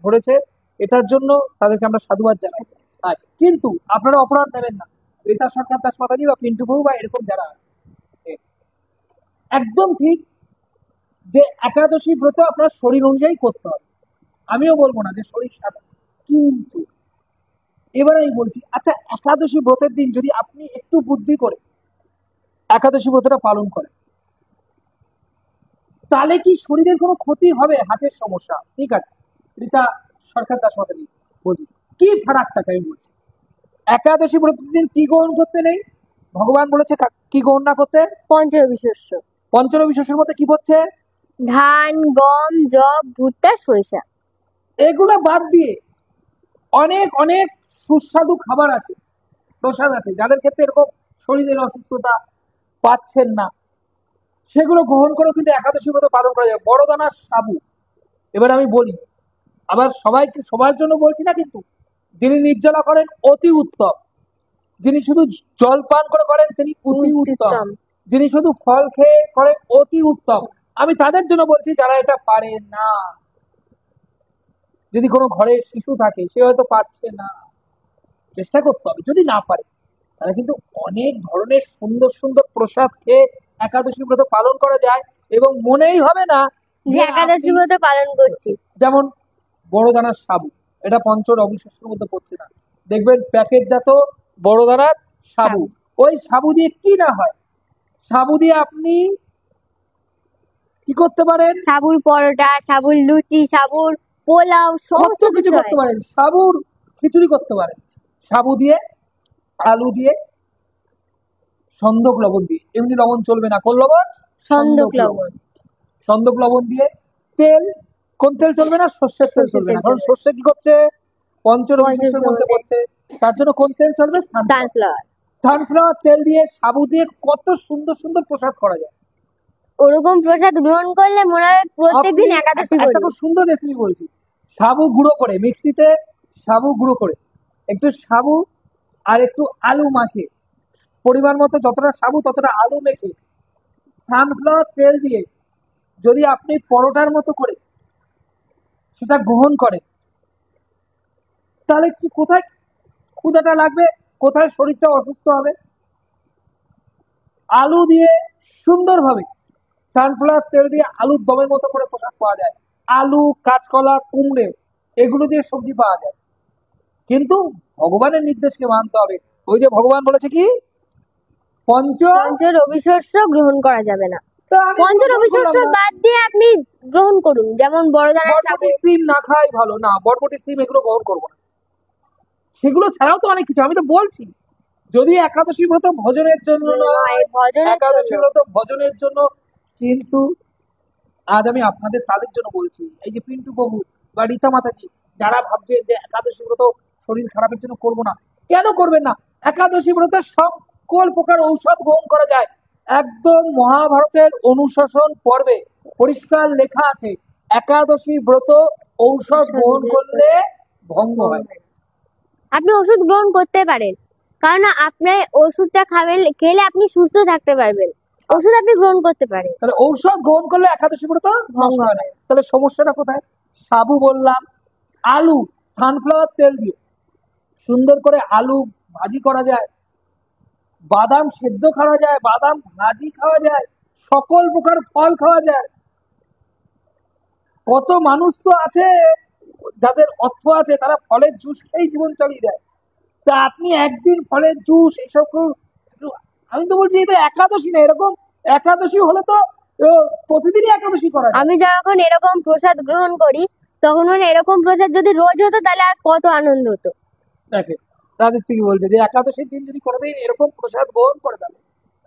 ধরেছে। এটার জন্য তাদেরকে আমরা সাধুবাদ জানাই। আর কিন্তু আপনারা অপরাধ নেবেন না, রীতা সরকার দাস মাতাজি বা পিন্টু বাবু বা এরকম যারা আছে, একদম ঠিক যে একাদশী ব্রত আপনার শরীর অনুযায়ী করতে হবে, আমিও বলবো না যে শরীর সাদা, কিন্তু এবার আমি বলছি, আচ্ছা একাদশী ব্রতের দিন যদি আপনি একটু বুদ্ধি করে একাদশী ব্রতটা পালন করেন, তাহলে কি শরীরের কোনো ক্ষতি হবে? হাতের সমস্যা, ঠিক আছে, রীতা সরকার দাস মাতাজি বলছি, কি ফারাকটাকে আমি বলছি। একাদশী ব্রতের দিন কি গ্রহণ করতে নেই? ভগবান বলেছে কি গ্রহণ না করতে? পঞ্চরবি শস্য, পঞ্চরবি শস্যের মধ্যে কি পড়ছে? ধান, গম, যব, ভুট্টা, সরিষা। এগুলো বাদ দিয়ে অনেক অনেক সুস্বাদু খাবার আছে, প্রসাদ আছে, যাদের ক্ষেত্রে এরকম শরীরের অসুস্থতা পাচ্ছেন না, সেগুলো গ্রহণ করে কিন্তু একাদশী ব্রত পালন করা যায়। বড় দানার সাবু, এবার আমি বলি, আবার সবাইকে সবার জন্য বলছি না, কিন্তু যিনি নির্জলা করেন অতি উত্তম, যিনি শুধু জল পান করে করেন তিনি অতি উত্তম, উত্তম। যিনি শুধু ফল খেয়ে করেন অতি উত্তম। আমি তাদের জন্য বলছি যারা এটা পারে না, যদি কোনো ঘরে শিশু থাকে সে হয়তো পারছে না, চেষ্টা করতে হবে, যদি না পারে তাহলে কিন্তু অনেক ধরনের সুন্দর সুন্দর প্রসাদ খেয়ে একাদশী ব্রত পালন করা যায়, এবং মনেই হবে না যে যে একাদশী আপনি, ব্রত পালন করছি। যেমন বড় দানার সাবু, এটা পঞ্চ রবিশস্যের মধ্যে পড়ছে না, দেখবেন প্যাকেটজাত বড় দানার সাবু, সাবু। ওই সাবু দিয়ে কি না হয়, সাবু দিয়ে আপনি কি করতে পারেন? সাবুর পরোটা, সাবুর লুচি, সাবুর পোলাও, কত সমস্ত কিছু কিছু করতে হয়। পারেন, সাবুর খিচুড়ি করতে পারেন, সাবু দিয়ে, আলু দিয়ে, সন্দক লবণ দিয়ে, এমনি লবণ চলবে না, কোন লবণ? সন্দক লবণ, সন্দক লবণ দিয়ে, তেল, কোন তেল চলবে না? সর্ষের তেল সর্ষের চলবে তেল না, কারণ চলবে। সর্ষে কি করছে? পঞ্চরবিশেষের মধ্যে পঞ্চরবি, পড়ছে, তার জন্য কোন তেল চলবে? সানফ্লাওয়ার। সানফ্লাওয়ার। সানফ্লাওয়ার তেল দিয়ে, সাবু দিয়ে কত সুন্দর সুন্দর প্রসাদ করা যায়। ওরকম প্রসাদ গ্রহণ করলে মনে হয় প্রত্যেকদিন আপনি একাদশী একটা করি। খুব সুন্দর রেসিপি বলছি, সাবু গুঁড়ো করে মিক্সিতে, সাবু গুঁড়ো করে একটু সাবু আর একটু আলু মাখে, পরিমাণ মতো যতটা সাবু ততটা আলু মেখে সানফ্লাওয়ার তেল দিয়ে যদি আপনি পরোটার মতো করে সেটা গ্রহণ করেন, তাহলে কি, কোথায় ক্ষুধাটা লাগবে, কোথায় শরীরটা অসুস্থ হবে? আলু দিয়ে সুন্দরভাবে সানফ্লাওয়ার তেল দিয়ে আলুর দমের মতো করে প্রসাদ পাওয়া যায়, আলু, কাঁচকলা, কুমড়ে এগুলো দিয়ে সবজি পাওয়া যায়। কিন্তু ভগবানের নির্দেশকে মানতে হবে। ওই যে ভগবান বলেছে কি, পঞ্চ, পঞ্চ রবি শস্য গ্রহণ করা যাবে না। তো আমি পঞ্চ গ্রহণ রবি শস্য করলাম না। বাদ দিয়ে আপনি গ্রহণ করুন, যেমন বড়দানার সাবু। বরবটি, সিম না খাই ভালো না, বরবটি, সিম এগুলো গ্রহণ করবো না। সেগুলো ছাড়াও তো অনেক কিছু, আমি তো বলছি। যদি একাদশী ব্রত ভোজনের জন্য নয়, নয়, ভজনের একাদশী জন্য। ব্রত ভোজনের জন্য। কিন্তু আজ আমি আপনাদের তাদের জন্য বলছি, এই যে পিন্টু বাবু বা রীতা মাতাজি, যারা ভাবছেন যে একাদশী ব্রত শরীর খারাপের জন্য করবো না, কেন করবেন না? একাদশী ব্রতে সকল প্রকার ঔষধ গ্রহণ করা যায়। একদম মহাভারতের অনুশাসন পর্বে পরিষ্কার লেখা আছে, একাদশী ব্রত ঔষধ গ্রহণ করলে ভঙ্গ হয়। আপনি ওষুধ গ্রহণ করতে পারেন, কারণ আপনার ওষুধটা খেলে আপনি সুস্থ থাকতে পারবেন। ওষুধ আপনি গ্রহণ করতে পারেন। তাহলে ঔষধ গ্রহণ করলে একাদশী ব্রত ভঙ্গ হয় না। তাহলে সমস্যাটা কোথায়? সাবু বললাম, আলু, সানফ্লাওয়ার তেল দিয়ে সুন্দর করে আলু ভাজি করা যায়, বাদাম সেদ্ধ খাওয়া যায়, বাদাম ভাজি খাওয়া যায়, সকল প্রকার ফল খাওয়া যায়। কত মানুষ তো আছে যাদের অর্থ আছে, তারা ফলের জুস খেয়েই জীবন চালিয়ে দেয়। তা আপনি একদিন ফলের জুস এসব আমি তো বলছি এটা একাদশী না, এরকম একাদশী হলে তো প্রতিদিনই একাদশী করা যায়। আমি যখন এরকম প্রসাদ গ্রহণ করি, তখন মানে এরকম প্রসাদ যদি রোজ হতো তাহলে আর কত আনন্দ হতো। দেখে রাজেশ্রী কি বলছে, যে একাদশীর দিন যদি কোনোদিন এরকম প্রসাদ গ্রহণ করে দেবে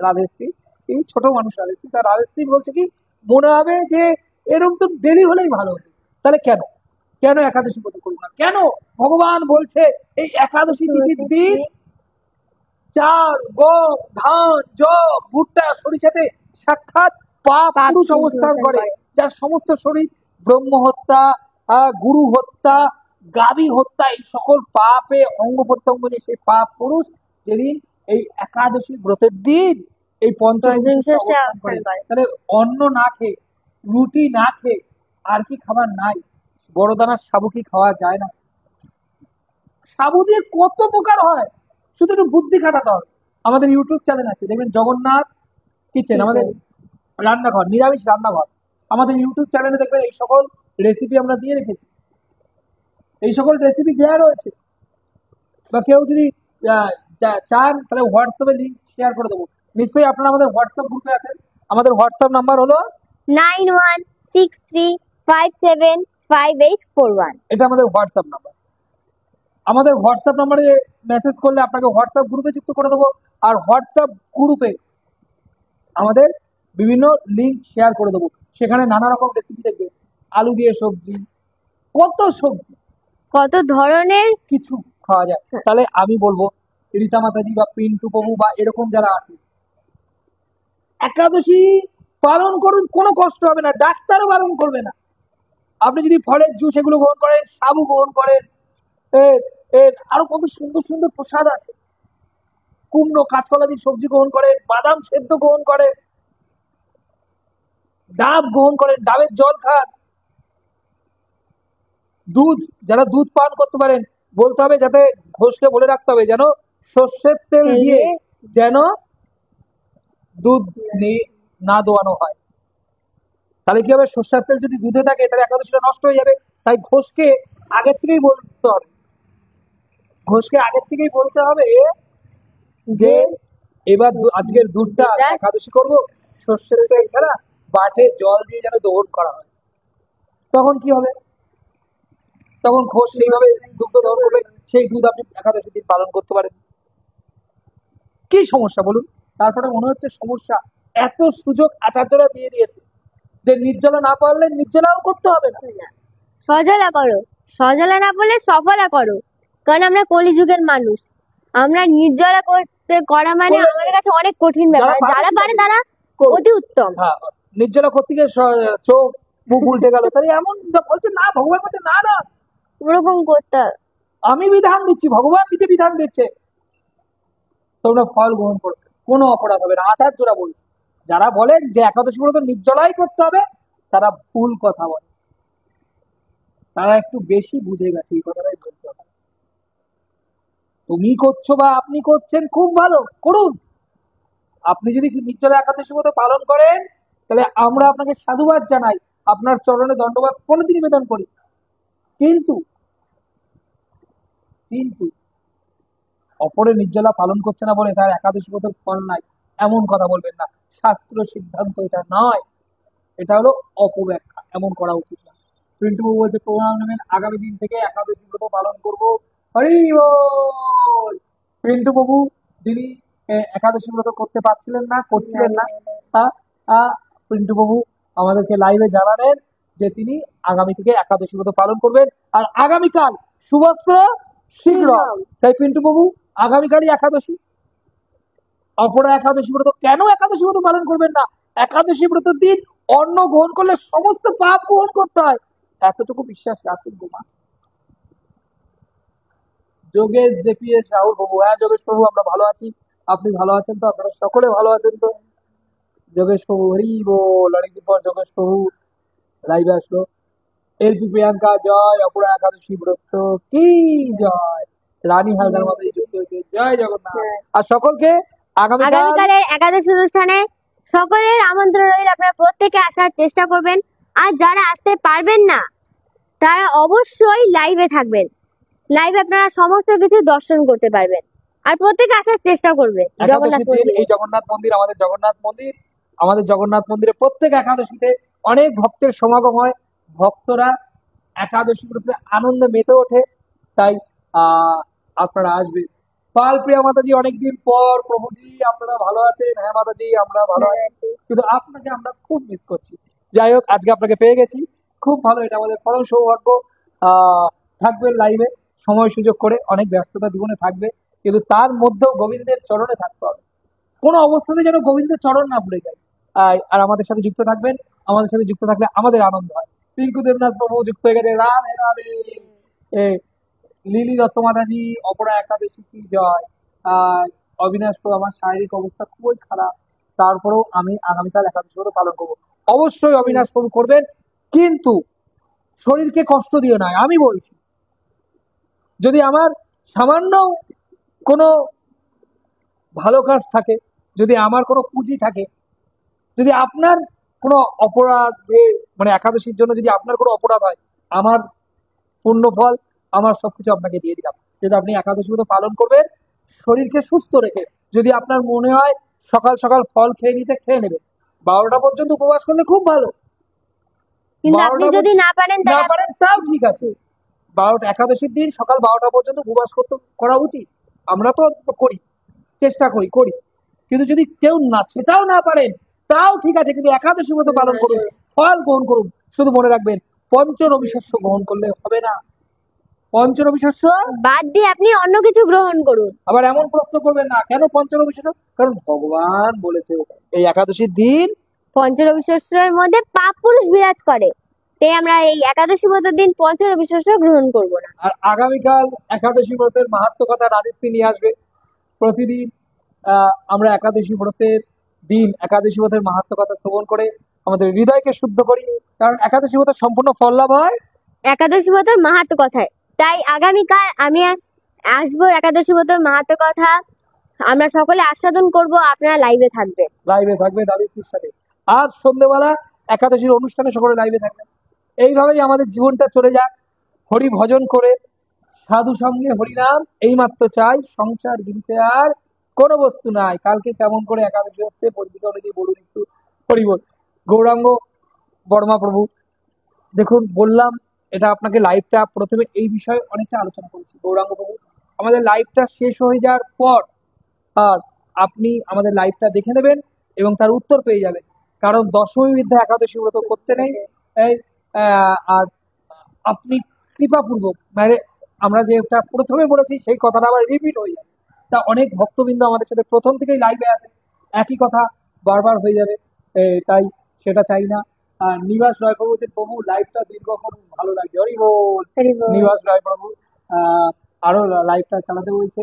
রাজেশ্রী, এই ছোট মানুষ রাজেশ্রী, তার রাজেশ্রী বলছে কি, মনে হবে যে এরকম তো ডেলি হলেই ভালো হতো। তাহলে কেন, কেন একাদশী ব্রত করবো না? কেন ভগবান বলছে এই একাদশী তিথির দিন চাল, গম, ধান, যব, ভুট্টা, সরিষাতে সাক্ষাৎ পাপ পাপ পুরুষ পুরুষ অবস্থান অবস্থান করে, করে। যার সমস্ত শরীর ব্রহ্ম হত্যা, গুরু হত্যা, গাবি হত্যা, এই সকল পাপে অঙ্গ প্রত্যঙ্গ নিয়ে সেই পাপ পুরুষ যেদিন এই একাদশী ব্রতের দিন এই পঞ্চবিংশে পঞ্চবিংশে অবস্থান করে, অবস্থান করে। তাহলে অন্ন না খেয়ে, রুটি না খেয়ে আর কি খাবার নাই? বড় দানার সাবু কি খাওয়া যায় না? সাবু দিয়ে কত প্রকার হয়, শুধু একটু বুদ্ধি খাটাতে হবে। আমাদের ইউটিউব চ্যানেল আছে, দেখবেন জগন্নাথ কিচেন, আমাদের রান্নাঘর, নিরামিষ রান্নাঘর। আমাদের ইউটিউব চ্যানেলে দেখবেন এই সকল রেসিপি আমরা দিয়ে রেখেছি, এই সকল রেসিপি দেওয়া রয়েছে। বা কেউ যদি চান তাহলে হোয়াটসঅ্যাপে লিঙ্ক শেয়ার করে দেবো। নিশ্চয়ই আপনারা আমাদের হোয়াটসঅ্যাপ গ্রুপে আছেন। আমাদের হোয়াটসঅ্যাপ নাম্বার হলো 9163575841। এটা আমাদের হোয়াটসঅ্যাপ নাম্বার। আমাদের হোয়াটসঅ্যাপ নাম্বারে মেসেজ করলে আপনাকে হোয়াটসঅ্যাপ গ্রুপে যুক্ত করে দেবো। আর হোয়াটসঅ্যাপ গ্রুপে আমাদের বিভিন্ন লিঙ্ক শেয়ার করে দেবো, সেখানে নানা রকম রেসিপি দেখবে, আলু দিয়ে সবজি, কত সবজি, কত ধরনের। কিছু খাওয়া যায়। তাহলে আমি বলবো রীতা মাতাজি বা পিন্টু প্রভু বা এরকম যারা আছে, একাদশী পালন করুন, কোনো কষ্ট হবে না, ডাক্তারও বারণ করবে না। আপনি যদি ফলের জুস এগুলো গ্রহণ করেন, সাবু গ্রহণ করেন, এর এর আরো কত সুন্দর সুন্দর প্রসাদ আছে, কুমড়ো, কাঁচকলা দিয়ে সবজি গ্রহণ করেন, বাদাম সেদ্ধ গ্রহণ করেন, ডাব গ্রহণ করেন, ডাবের জল খান, দুধ, যারা দুধ পান করতে পারেন, বলতে হবে যাতে ঘোষকে বলে রাখতে হবে যেন সর্ষের তেল দিয়ে যেন দুধ না দোয়ানো হয়। তাহলে কি হবে, সর্ষের তেল যদি দুধে থাকে তাহলে একাদশীটা নষ্ট হয়ে যাবে। তাই ঘোষকে আগের থেকেই বলতে হবে, ঘোষকে আগের থেকেই বলতে হবে যে এবার আজকের দুধটা আমি একাদশী করবো, সর্ষের তেল ছাড়া বাটে জল দিয়ে যেন দহন করা হয়। তখন কি হবে, তখন ঘোষ সেইভাবে দুগ্ধ দহন করবে, সেই দুধ আপনি একাদশী দিন পালন করতে পারেন। কি সমস্যা বলুন? তারপরে মনে হচ্ছে সমস্যা, এত সুযোগ আচার্যরা দিয়ে দিয়েছে যে নির্জলা না পারলে নির্জলাও করতে হবে না। সজলা করো, সজলা না বলে সফলা করো, কারণ আমরা কলিযুগের মানুষ। আমরা নির্জলা করা মানে আমাদের কাছে অনেক কঠিন ব্যাপার। যারা পারে তারা অতি উত্তম। হ্যাঁ, নির্জলা করতে গিয়ে চোখ মুখ উল্টে গেল, তাহলে এমন বলছে না, ভগবান বলছে না না, ওরকম করতে হবে। আমি বিধান দিচ্ছি, ভগবান দিতে বিধান দিচ্ছে, তোমরা ফল গ্রহণ করবে, কোনো অপরাধ হবে না। আচার্যরা বলছে, যারা বলেন যে একাদশী ব্রত নির্জলাই করতে হবে, তারা ভুল কথা বলে, তারা একটু বেশি বুঝে গেছে, এই কথাটাই বলতে হবে। তুমি করছো বা আপনি করছেন, খুব ভালো, করুন। আপনি যদি নির্জলা একাদশী ব্রত পালন করেন, তাহলে আমরা আপনাকে সাধুবাদ জানাই, আপনার চরণে দণ্ডবাদ প্রণতি নিবেদন করি। কিন্তু কিন্তু অপরের নির্জলা পালন করছে না বলে তার একাদশী ব্রতের ফল নাই, এমন কথা বলবেন না। শাস্ত্র সিদ্ধান্ত এটা নয়, এটা হলো অপব্যাখ্যা, এমন করা উচিত না। পিন্টু বাবু বলছে প্রণাম নেবেন, আগামী দিন থেকে একাদশী ব্রত পালন করব। হরি বল। পিন্টু বাবু যিনি একাদশী ব্রত করতে পারছিলেন না, করছিলেন না, আহ, পিন্টু বাবু আমাদেরকে লাইভে জানালেন যে তিনি আগামী থেকে একাদশী ব্রত পালন করবেন। আর আগামীকাল শুভস্ত্র শীঘ্র। তাই পিন্টু বাবু আগামীকালই একাদশী, অপরা একাদশী ব্রত কেন একাদশী ব্রত পালন করবেন না? একাদশী ব্রতের দিন অন্ন গ্রহণ করলে সমস্ত পাপ গ্রহণ করতে হয়, এতটুকু বিশ্বাস রাখুন গোমা। যোগেশ জেপিএস রাহুল বাবু, হ্যাঁ যোগেশ বাবু আমরা ভালো আছি, আপনি ভালো আছেন তো? আপনারা সকলে ভালো আছেন তো? যোগেশ বাবু হরি বল, অনেকদিন পর যোগেশ বাবু লাইভে আসলো। এলপি প্রিয়াঙ্কা জয়, অপরা একাদশী ব্রত কি জয়, রানী হালদার মাথায় যুক্ত হয়েছে, জয় জগন্নাথ। আর সকলকে আগামীকাল আগামীকালের একাদশী অনুষ্ঠানে সকলের আমন্ত্রণ রইল, আপনারা প্রত্যেকে আসার চেষ্টা করবেন। আর যারা আসতে পারবেন না তারা অবশ্যই লাইভে থাকবেন, লাইভে আপনারা সমস্ত কিছু দর্শন করতে পারবেন। আর প্রত্যেকে আসার চেষ্টা করবে জগন্নাথ একাদশীর দিন মন্দিরে। এই জগন্নাথ মন্দির, আমাদের জগন্নাথ মন্দিরে প্রত্যেক একাদশীতে অনেক ভক্তের সমাগম হয়, ভক্তরা একাদশী ব্রতে আনন্দে মেতে ওঠে। তাই আপনারা আসবেন। পাল প্রিয়া মাতাজি অনেকদিন পর, প্রভুজি আপনারা ভালো আছেন? হ্যাঁ মাতাজি আমরা ভালো আছি, কিন্তু আপনাকে আমরা খুব মিস করছি। যাই হোক আজকে আপনাকে পেয়ে গেছি, খুব ভালো, এটা আমাদের পরম সৌভাগ্য। থাকবেন লাইভে সময় সুযোগ করে, অনেক ব্যস্ততা জীবনে থাকবে, কিন্তু তার মধ্যেও গোবিন্দের চরণে থাকতে হবে, কোনো অবস্থাতে যেন গোবিন্দের চরণ না ভুলে যায়। আর আমাদের সাথে যুক্ত থাকবেন, আমাদের সাথে যুক্ত থাকলে আমাদের আনন্দ হয়। পিঙ্কু দেবনাথ প্রভু যুক্ত হয়ে গেছে, রাধে রাধে। এ, লিলি দত্ত মাতাজি, অপরা একাদশী কি জয়। আর অবিনাশ প্রভু, আমার শারীরিক অবস্থা খুবই খারাপ, তারপরেও আমি আগামীকাল একাদশী ব্রত পালন করবো। অবশ্যই অবিনাশ প্রভু করবেন, কিন্তু শরীরকে কষ্ট দিও না, আমি বলছি। যদি আমার সামান্য কোনো ভালো কাজ থাকে, যদি আমার কোনো পুঁজি থাকে, যদি আপনার কোনো অপরাধে, মানে একাদশীর জন্য যদি আপনার কোনো অপরাধ হয়, আমার পূর্ণ ফল, আমার সবকিছু আপনাকে দিয়ে দিলাম। যদি আপনি একাদশী মতো পালন করবেন শরীরকে সুস্থ রেখে, যদি আপনার মনে হয় সকাল সকাল ফল খেয়ে নিতে, খেয়ে নেবেন। 12টা পর্যন্ত উপবাস করলে খুব ভালো, কিন্তু আপনি 12টা যদি না পারেন না তাহলে পারেন তাও ঠিক আছে। 12টা একাদশীর দিন সকাল 12টা পর্যন্ত উপবাস করা উচিত, আমরা তো করি, চেষ্টা করি। কিন্তু যদি কেউ না, সেটাও না পারেন তাও ঠিক আছে, কিন্তু একাদশী মতো পালন করুন, ফল গ্রহণ করুন। শুধু মনে রাখবেন পঞ্চ রবি শস্য গ্রহণ করলে হবে না, পঞ্চ রবি শস্য। বাদ দিয়ে আপনি অন্য কিছু গ্রহণ করুন। আবার এমন প্রশ্ন করবেন না কেন পঞ্চ রবি শস্য, কারণ ভগবান বলেছে এই একাদশীর দিন পঞ্চরবি শস্যের মধ্যে পাপ পুরুষ বিরাজ করে, তাই আমরা এই একাদশী ব্রতের দিন পঞ্চরবি শস্য গ্রহণ করব না। আর আগামীকাল একাদশী ব্রতের মাহাত্ম্য কথা রাজশ্রী নিয়ে আসবে। প্রতিদিন আমরা একাদশী ব্রতের দিন একাদশী ব্রতের মাহাত্ম্য কথা শ্রবণ করে আমাদের হৃদয়কে শুদ্ধ করি, কারণ একাদশী ব্রতের সম্পূর্ণ ফল লাভ হয় একাদশী ব্রতের মাহাত্ম্য কথায়। তাই আগামীকাল আমি আসবো একাদশী ব্রতের মাহাত্ম্য কথা আমরা সকলে আস্বাদন করব, আপনারা লাইভে থাকবেন। লাইভে থাকবে দাদিত্রীর সাথে। আজ সন্ধ্যেবেলা একাদশীর অনুষ্ঠানে সকলে লাইভে থাকবে। এইভাবেই আমাদের জীবনটা চলে যাক, হরি ভজন করে, সাধু সঙ্গে হরিনাম, এইমাত্র চাই, সংসার জীবিতে আর কোনো বস্তু নাই। কালকে কেমন করে একাদশী হচ্ছে পরিচিত অনুযায়ী বলুন একটু। হরি বল। গৌরাঙ্গ বর্মা প্রভু, দেখুন বললাম এটা আপনাকে, লাইভটা প্রথমে এই বিষয়ে অনেকটা আলোচনা করেছি। গৌরাঙ্গ প্রভু, আমাদের লাইভটা শেষ হয়ে যাওয়ার পর আর আপনি আমাদের লাইভটা দেখে নেবেন এবং তার উত্তর পেয়ে যাবেন, কারণ দশমী বিদ্যা একাদশী ব্রত করতে নেই। এই আর আপনি কৃপাপূর্বক, মানে আমরা যেটা প্রথমে বলেছি সেই কথাটা আবার রিপিট হয়ে যাবে, তা অনেক ভক্তবৃন্দ আমাদের সাথে প্রথম থেকেই লাইভে আছে, একই কথা বারবার হয়ে যাবে, তাই সেটা চাই না। আর নিবাস রায় প্রভু যে প্রভু লাইভটা দীর্ঘ করুন, ভালো লাগছে, হরি বল। হরি বল। নিবাস রায় প্রভু আরো লাইভটা চালাতে বলছে।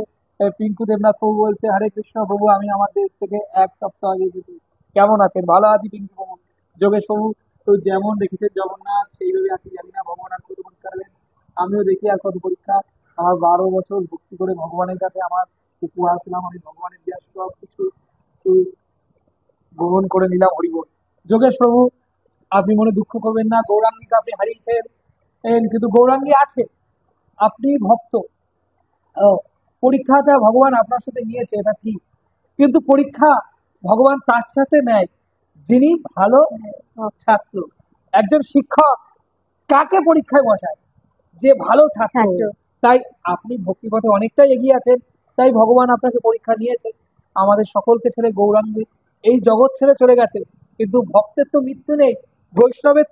পিঙ্কু দেবনাথ প্রভু বলছে হরে কৃষ্ণ প্রভু, আমি আমার দেশ থেকে 1 সপ্তাহ আগে এসেছি। কেমন আছেন? ভালো আছি পিঙ্কু প্রভু। যোগেশ প্রভু, তো যেমন দেখেছেন জগন্নাথ সেইভাবে আছি, জানি না ভগবান আর কত পরীক্ষা দেবেন, আমিও দেখি আর কত পরীক্ষা। আমার 12 বছর ভক্তি করে ভগবানের কাছে আমার উপহার ছিলাম, আমি ভগবানের দেওয়া সব কিছু গ্রহণ করে নিলাম, হরিবল। যোগেশ প্রভু, আপনি মনে দুঃখ করবেন না, গৌরাঙ্গীকে আপনি হারিয়েছেন, কিন্তু গৌরাঙ্গী আছে, আপনি ভক্ত। পরীক্ষাটা ভগবান আপনার সাথে নিয়েছে, এটা ঠিক, কিন্তু পরীক্ষা ভগবান তার সাথে নেয় যিনি ভালো ছাত্র। একজন শিক্ষক কাকে পরীক্ষায় বসায়? যে ভালো ছাত্র। ছাত্র। তাই আপনি ভক্তিপথে অনেকটাই এগিয়ে আছেন, তাই ভগবান আপনাকে পরীক্ষা নিয়েছে। আমাদের সকলকে ছেড়ে গৌরাঙ্গী এই জগৎ ছেড়ে চলে গেছে, কিন্তু ভক্তের তো মৃত্যু নেই, বৈষ্ণবের।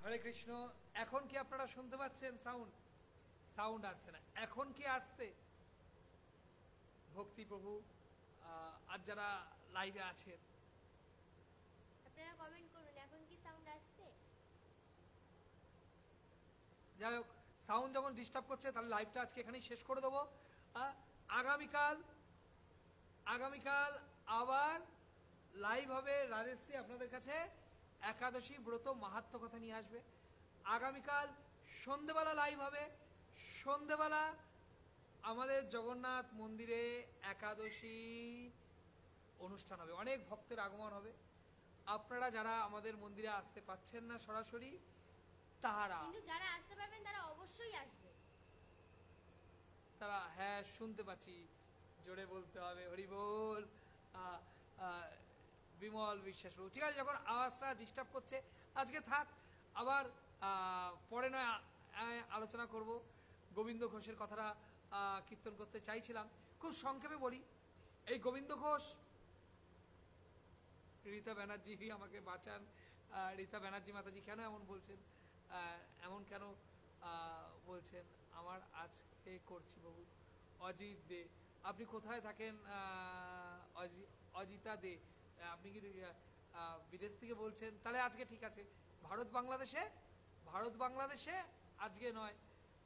হরে কৃষ্ণ। এখন কি আপনারা শুনতে পাচ্ছেন? সাউন্ড সাউন্ড আসছে না, এখন কি আসছে? ভক্তি প্রভু আর যারা লাইভে আছেন, আপনারা কমেন্ট করুন, এখন কি সাউন্ড আসছে? যাই হোক, সাউন্ড যখন ডিস্টার্ব করছে তাহলে লাইভটা আজকে এখানেই শেষ করে দেবো। আগামীকাল আগামীকাল আবার লাইভ হবে রাজেশজি আপনাদের কাছে, একাদশী ব্রত মাহাত্ম কথা নিয়ে আসবে। আগামীকাল সন্ধেবেলা লাইভ হবে, সন্ধেবেলা আমাদের জগন্নাথ মন্দিরে একাদশী অনুষ্ঠান হবে, অনেক ভক্তের আগমন হবে। আপনারা যারা আমাদের মন্দিরে আসতে পাচ্ছেন না সরাসরি, তাহারা কিন্তু যারা আসতে পারবেন তারা অবশ্যই আসবে। তারা, হ্যাঁ শুনতে পাচ্ছি, জোরে বলতে হবে হরি বল। বিমল বিশ্বাস প্রভু, ঠিক আছে, যখন আওয়াজটা ডিস্টার্ব করছে আজকে থাক, আবার পরে নয় আলোচনা করব। গোবিন্দ ঘোষের কথাটা কীর্তন করতে চাইছিলাম, খুব সংক্ষেপে বলি। এই গোবিন্দ ঘোষ, রীতা ব্যানার্জি আমাকে বাঁচান। রীতা ব্যানার্জি মাতাজি কেন এমন বলছেন? এমন কেন বলছেন? আমার আজকে করছি বাবু। অজিত দে, আপনি কোথায় থাকেন? অজিতা দে, আপনি কি বিদেশ থেকে বলছেন? তাহলে আজকে ঠিক আছে। ভারত বাংলাদেশে, ভারত বাংলাদেশে আজকে নয়,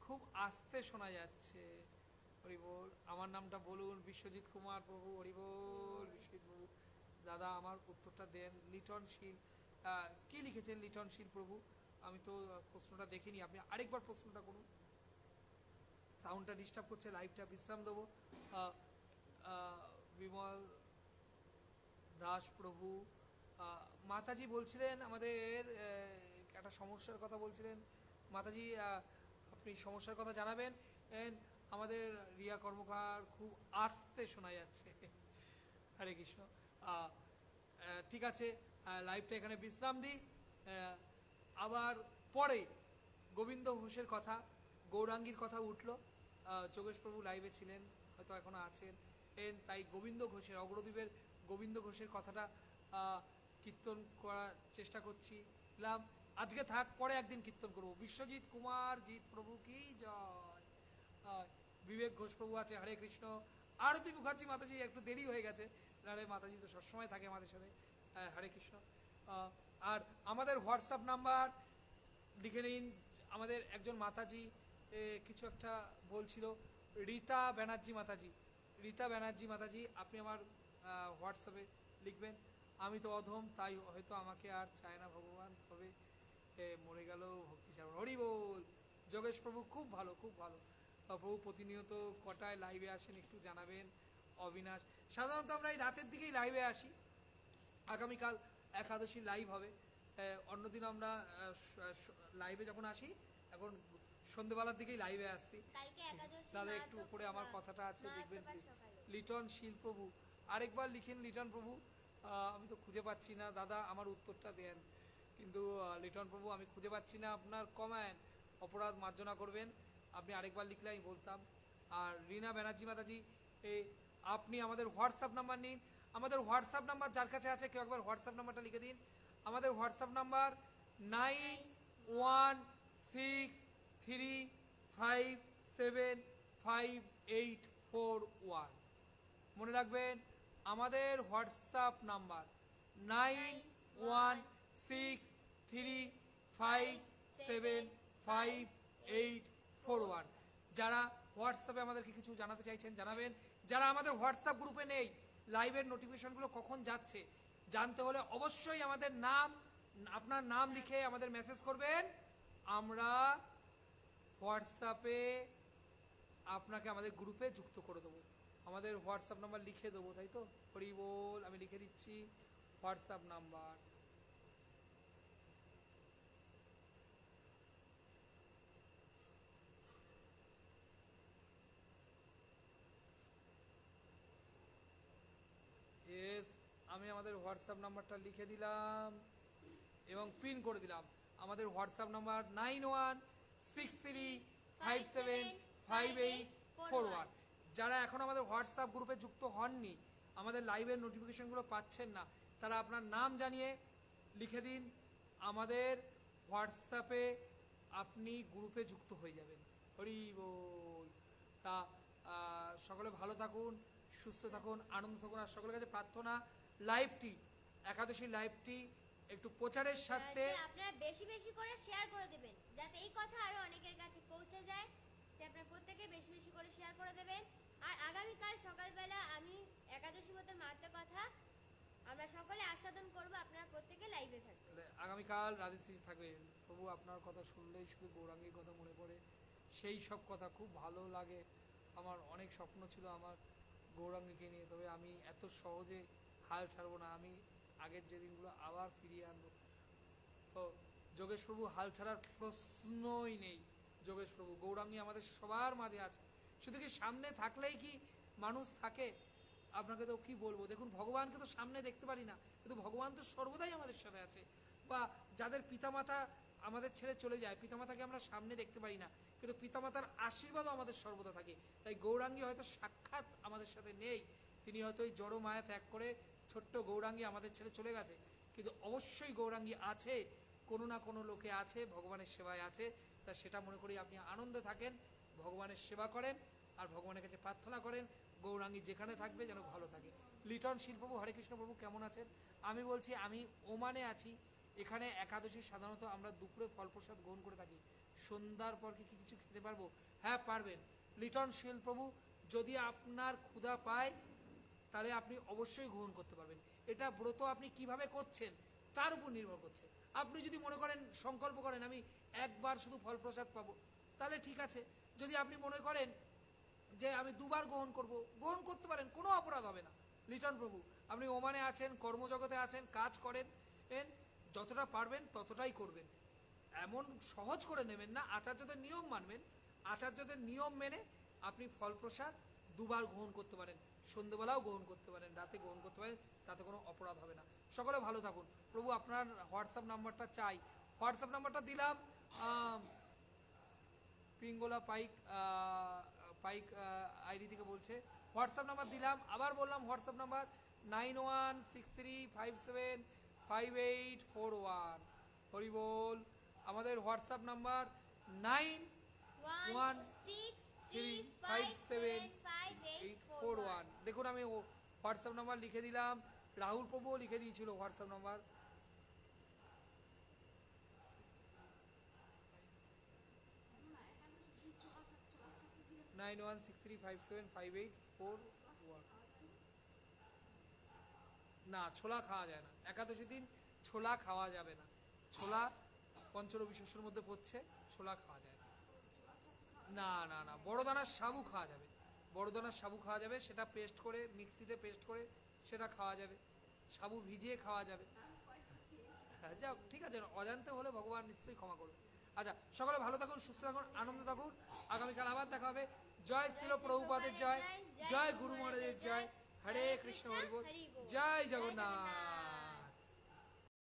খুব আস্তে শোনা যাচ্ছে। হরিবোল, আমার নামটা বলুন। বিশ্বজিৎ কুমার প্রভু, হরিবোল। বিশ্বজিৎ প্রভু, দাদা আমার উত্তরটা দেন। লিটনশীল, কি লিখেছেন লিটনশীল প্রভু? আমি তো প্রশ্নটা দেখিনি, আপনি আরেকবার প্রশ্নটা করুন। সাউন্ডটা ডিস্টার্ব করছে, লাইভটা বিশ্রাম দেবো। বিমল দাস প্রভু, মাতাজি বলছিলেন আমাদের একটা সমস্যার কথা বলছিলেন। মাতাজি আপনি সমস্যার কথা জানাবেন। আমাদের রিয়া কর্মকার, খুব আস্তে শোনা যাচ্ছে। হরে কৃষ্ণ। ঠিক আছে, লাইভটা এখানে বিশ্রাম দিই। আবার পরে গোবিন্দ ঘোষের কথা, গৌরাঙ্গীর কথা উঠলো। যোগেশ প্রভু লাইভে ছিলেন, হয়তো এখনো আছেন, তাই গোবিন্দ ঘোষের, অগ্রদ্বীপের গোবিন্দ ঘোষের কথাটা কীর্তন করার চেষ্টা করছিলাম। আজকে থাক, পরে একদিন কীর্তন করবো। বিশ্বজিৎ কুমার জিৎ প্রভু কি জয়। বিবেক ঘোষ প্রভু আছে, হরে কৃষ্ণ। আরতি মুখার্জি মাতাজি একটু দেরি হয়ে গেছে, নাহলে মাতাজি তো সবসময় থাকে আমাদের সাথে। হরে কৃষ্ণ। আর আমাদের হোয়াটসঅ্যাপ নাম্বার লিখে নিন। আমাদের একজন মাতাজি কিছু একটা বলছিল, রীতা ব্যানার্জি মাতাজি, রীতা ব্যানার্জি মাতাজি, আপনি আমার হোয়াটসঅ্যাপে লিখবেন। আমি তো অধম, তাই হয়তো আমাকে আর চায় না ভগবান, তবে মরে গেল ভক্তি ছাড়া। হরি বল। যোগেশ প্রভু খুব ভালো, খুব ভালো। প্রভু প্রতিনিয়ত কটায় লাইভে আসেন একটু জানাবেন। অবিনাশ, সাধারণত আমরা এই রাতের দিকেই লাইভে আসি। আগামীকাল একাদশী লাইভ হবে। অন্যদিন আমরা লাইভে যখন আসি এখন সন্ধ্যেবেলার দিকেই লাইভে আসছি। কালকে একাদশী, তাহলে মা একটু তো উপরে আমার কথাটা আছে, মা দেখবেন তো please। সকালে। লিটন শীল প্রভু, আরেকবার লিখেন লিটন প্রভু। আমি তো খুঁজে পাচ্ছি না দাদা, আমার উত্তরটা দেন। কিন্তু লিটন প্রভু আমি খুঁজে পাচ্ছি না আপনার কমেন্ট, অপরাধ মার্জনা করবেন। আপনি আরেকবার লিখলে আমি বলতাম। আর রিনা ব্যানার্জি মাতাজি, আপনি আমাদের হোয়াটসঅ্যাপ নাম্বার নিন। আমাদের হোয়াটসঅ্যাপ নাম্বার যার কাছে আছে কেউ একবার হোয়াটসঅ্যাপ নাম্বারটা লিখে দিন। আমাদের হোয়াটসঅ্যাপ নাম্বার 9163575841। মনে রাখবেন আমাদের হোয়াটসঅ্যাপ নাম্বার 9163575841। যারা হোয়াটসঅ্যাপে আমাদেরকে কিছু জানাতে চাইছেন জানাবেন। যারা আমাদের হোয়াটসঅ্যাপ গ্রুপে নেই, লাইভের নোটিফিকেশনগুলো কখন যাচ্ছে জানতে হলে অবশ্যই আমাদের নাম, আপনার নাম লিখে আমাদের মেসেজ করবেন। আমরা হোয়াটসঅ্যাপে আপনাকে আমাদের গ্রুপে যুক্ত করে দেবো। আমাদের হোয়াটসঅ্যাপ নাম্বার লিখে দেবো, তাই তো? হরি বল, আমি লিখে দিচ্ছি হোয়াটসঅ্যাপ নাম্বার। এস, আমি আমাদের হোয়াটসঅ্যাপ নাম্বারটা লিখে দিলাম এবং পিন করে দিলাম। আমাদের হোয়াটসঅ্যাপ নাম্বার 9163575841। যারা এখন আমাদের হোয়াটসঅ্যাপ গ্রুপে যুক্ত হননি, আমাদের লাইভের নোটিফিকেশনগুলো পাচ্ছেন না, তারা আপনার নাম জানিয়ে লিখে দিন। আমাদের হোয়াটসঅ্যাপে আপনি গ্রুপে যুক্ত হয়ে যাবেন। হরি বল। তা সকলে ভালো থাকুন, সুস্থ থাকুন, আনন্দ থাকুন। আর সকলের কাছে প্রার্থনা, লাইভটি, একাদশী লাইভটি একটু প্রচারের সাথে আপনারা বেশি বেশি করে শেয়ার করে দিবেন, যাতে এই কথা আরো অনেকের কাছে পৌঁছে যায়। তাই আপনারা প্রত্যেকে বেশি বেশি করে শেয়ার করে দেবেন। আর আগামীকাল সকালবেলা আমি একাদশী ব্রতের মাহাত্ম্য কথা আমরা সকলে আস্বাদন করব। আপনারা প্রত্যেকে লাইভে থাকবেন। তাহলে আগামীকাল রাধেশ্রী থাকবেন। প্রভু আপনার কথা শুনলেই শুধু গৌরাঙ্গীর কথা মনে পড়ে। সেই সব কথা খুব ভালো লাগে। আমার অনেক স্বপ্ন ছিল আমার গৌরাঙ্গীকে নিয়ে, তবে আমি এত সহজে হাল ছাড়বো না। আমি আগের যে দিনগুলো আবার ফিরিয়ে আনবো। তো যোগেশ প্রভু, হাল ছাড়ার প্রশ্নই নেই। যোগেশ প্রভু, গৌরাঙ্গী আমাদের সবার মাঝে আছে। শুধু কি সামনে থাকলেই কি মানুষ থাকে? আপনাকে তো কি বলবো, দেখুন ভগবানকে তো সামনে দেখতে পারি না, কিন্তু ভগবান তো সর্বদাই আমাদের সাথে আছে। বা যাদের পিতামাতা আমাদের ছেড়ে চলে যায়, পিতামাতাকে আমরা সামনে দেখতে পারি না, কিন্তু পিতামাতার আশীর্বাদও আমাদের সর্বদা থাকে। তাই গৌরাঙ্গী হয়তো সাক্ষাৎ আমাদের সাথে নেই, তিনি হয়তো এই জড় মায়া ত্যাগ করে ছোট্ট গৌরাঙ্গী আমাদের ছেড়ে চলে গেছে, কিন্তু অবশ্যই গৌরাঙ্গী আছে, কোনো না কোনো লোকে আছে, ভগবানের সেবায় আছে। তা সেটা মনে করি আপনি আনন্দে থাকেন, ভগবানের সেবা করেন আর ভগবানের কাছে প্রার্থনা করেন গৌরাঙ্গী যেখানে থাকবে যেন ভালো থাকে। লিটন শিলপ্রভু, হরে কৃষ্ণ প্রভু, কেমন আছেন? আমি বলছি আমি ওমানে আছি। এখানে একাদশী সাধারণত আমরা দুপুরে ফল প্রসাদ গ্রহণ করে থাকি। সন্ধ্যার পর কি কিছু খেতে পারবো? হ্যাঁ পারবেন। লিটন শিল প্রভু, যদি আপনার ক্ষুধা পায় তাহলে আপনি অবশ্যই গ্রহণ করতে পারবেন। এটা ব্রত আপনি কিভাবে করছেন তার উপর নির্ভর করছে। আপনি যদি মনে করেন, সংকল্প করেন আমি একবার শুধু ফল প্রসাদ পাবো, তাহলে ঠিক আছে। যদি আপনি মনে করেন যে আমি দুবার গ্রহণ করব, গ্রহণ করতে পারেন, কোনো অপরাধ হবে না। লিটন প্রভু, আপনি ওমানে আছেন, কর্মজগতে আছেন, কাজ করেন, যতটা পারবেন ততটাই করবেন। এমন সহজ করে নেবেন না, আচার্যদের নিয়ম মানবেন। আচার্যদের নিয়ম মেনে আপনি ফল প্রসাদ দুবার গ্রহণ করতে পারেন, সন্ধ্যেবেলাও গ্রহণ করতে পারেন, রাতে গ্রহণ করতে পারেন, তাতে কোনো অপরাধ হবে না। সকলে ভালো থাকুন। প্রভু আপনার হোয়াটসঅ্যাপ নাম্বারটা চাই। হোয়াটসঅ্যাপ নাম্বারটা দিলাম। পিঙ্গলা পাইক পাইক আইডি থেকে বলছে, হোয়াটসঅ্যাপ নাম্বার দিলাম, আবার বললাম হোয়াটসঅ্যাপ নাম্বার 9163575841। হরি বল। আমাদের হোয়াটসঅ্যাপ নাম্বার 9163575841। দেখুন আমি হোয়াটসঅ্যাপ নাম্বার লিখে দিলাম। রাহুল প্রভুও লিখে দিয়েছিল হোয়াটসঅ্যাপ নাম্বার। 9163575841। না, ছোলা খাওয়া যায় না একাদশী দিন, ছোলা খাওয়া যাবে না। ছোলা পঞ্চরবি শস্যের মধ্যে পড়ছে, ছোলা খাওয়া যায় না। না না না, বড় দানার সাবু খাওয়া যাবে, বড় দানার সাবু খাওয়া যাবে, সেটা পেস্ট করে মিক্সিতে পেস্ট করে সেটা খাওয়া যাবে, সাবু ভিজিয়ে খাওয়া যাবে। হ্যাঁ যাক, ঠিক আছে, অজান্তে হলে ভগবান নিশ্চয়ই ক্ষমা করবে। আচ্ছা, সকলে ভালো থাকুন, সুস্থ থাকুন, আনন্দ থাকুন। আগামীকাল আবার দেখা হবে। জয় শ্রীল প্রভুপাদের জয়, জয় গুরু মহারাজের জয়, হরে কৃষ্ণ হরি বল, জয় জগন্নাথ।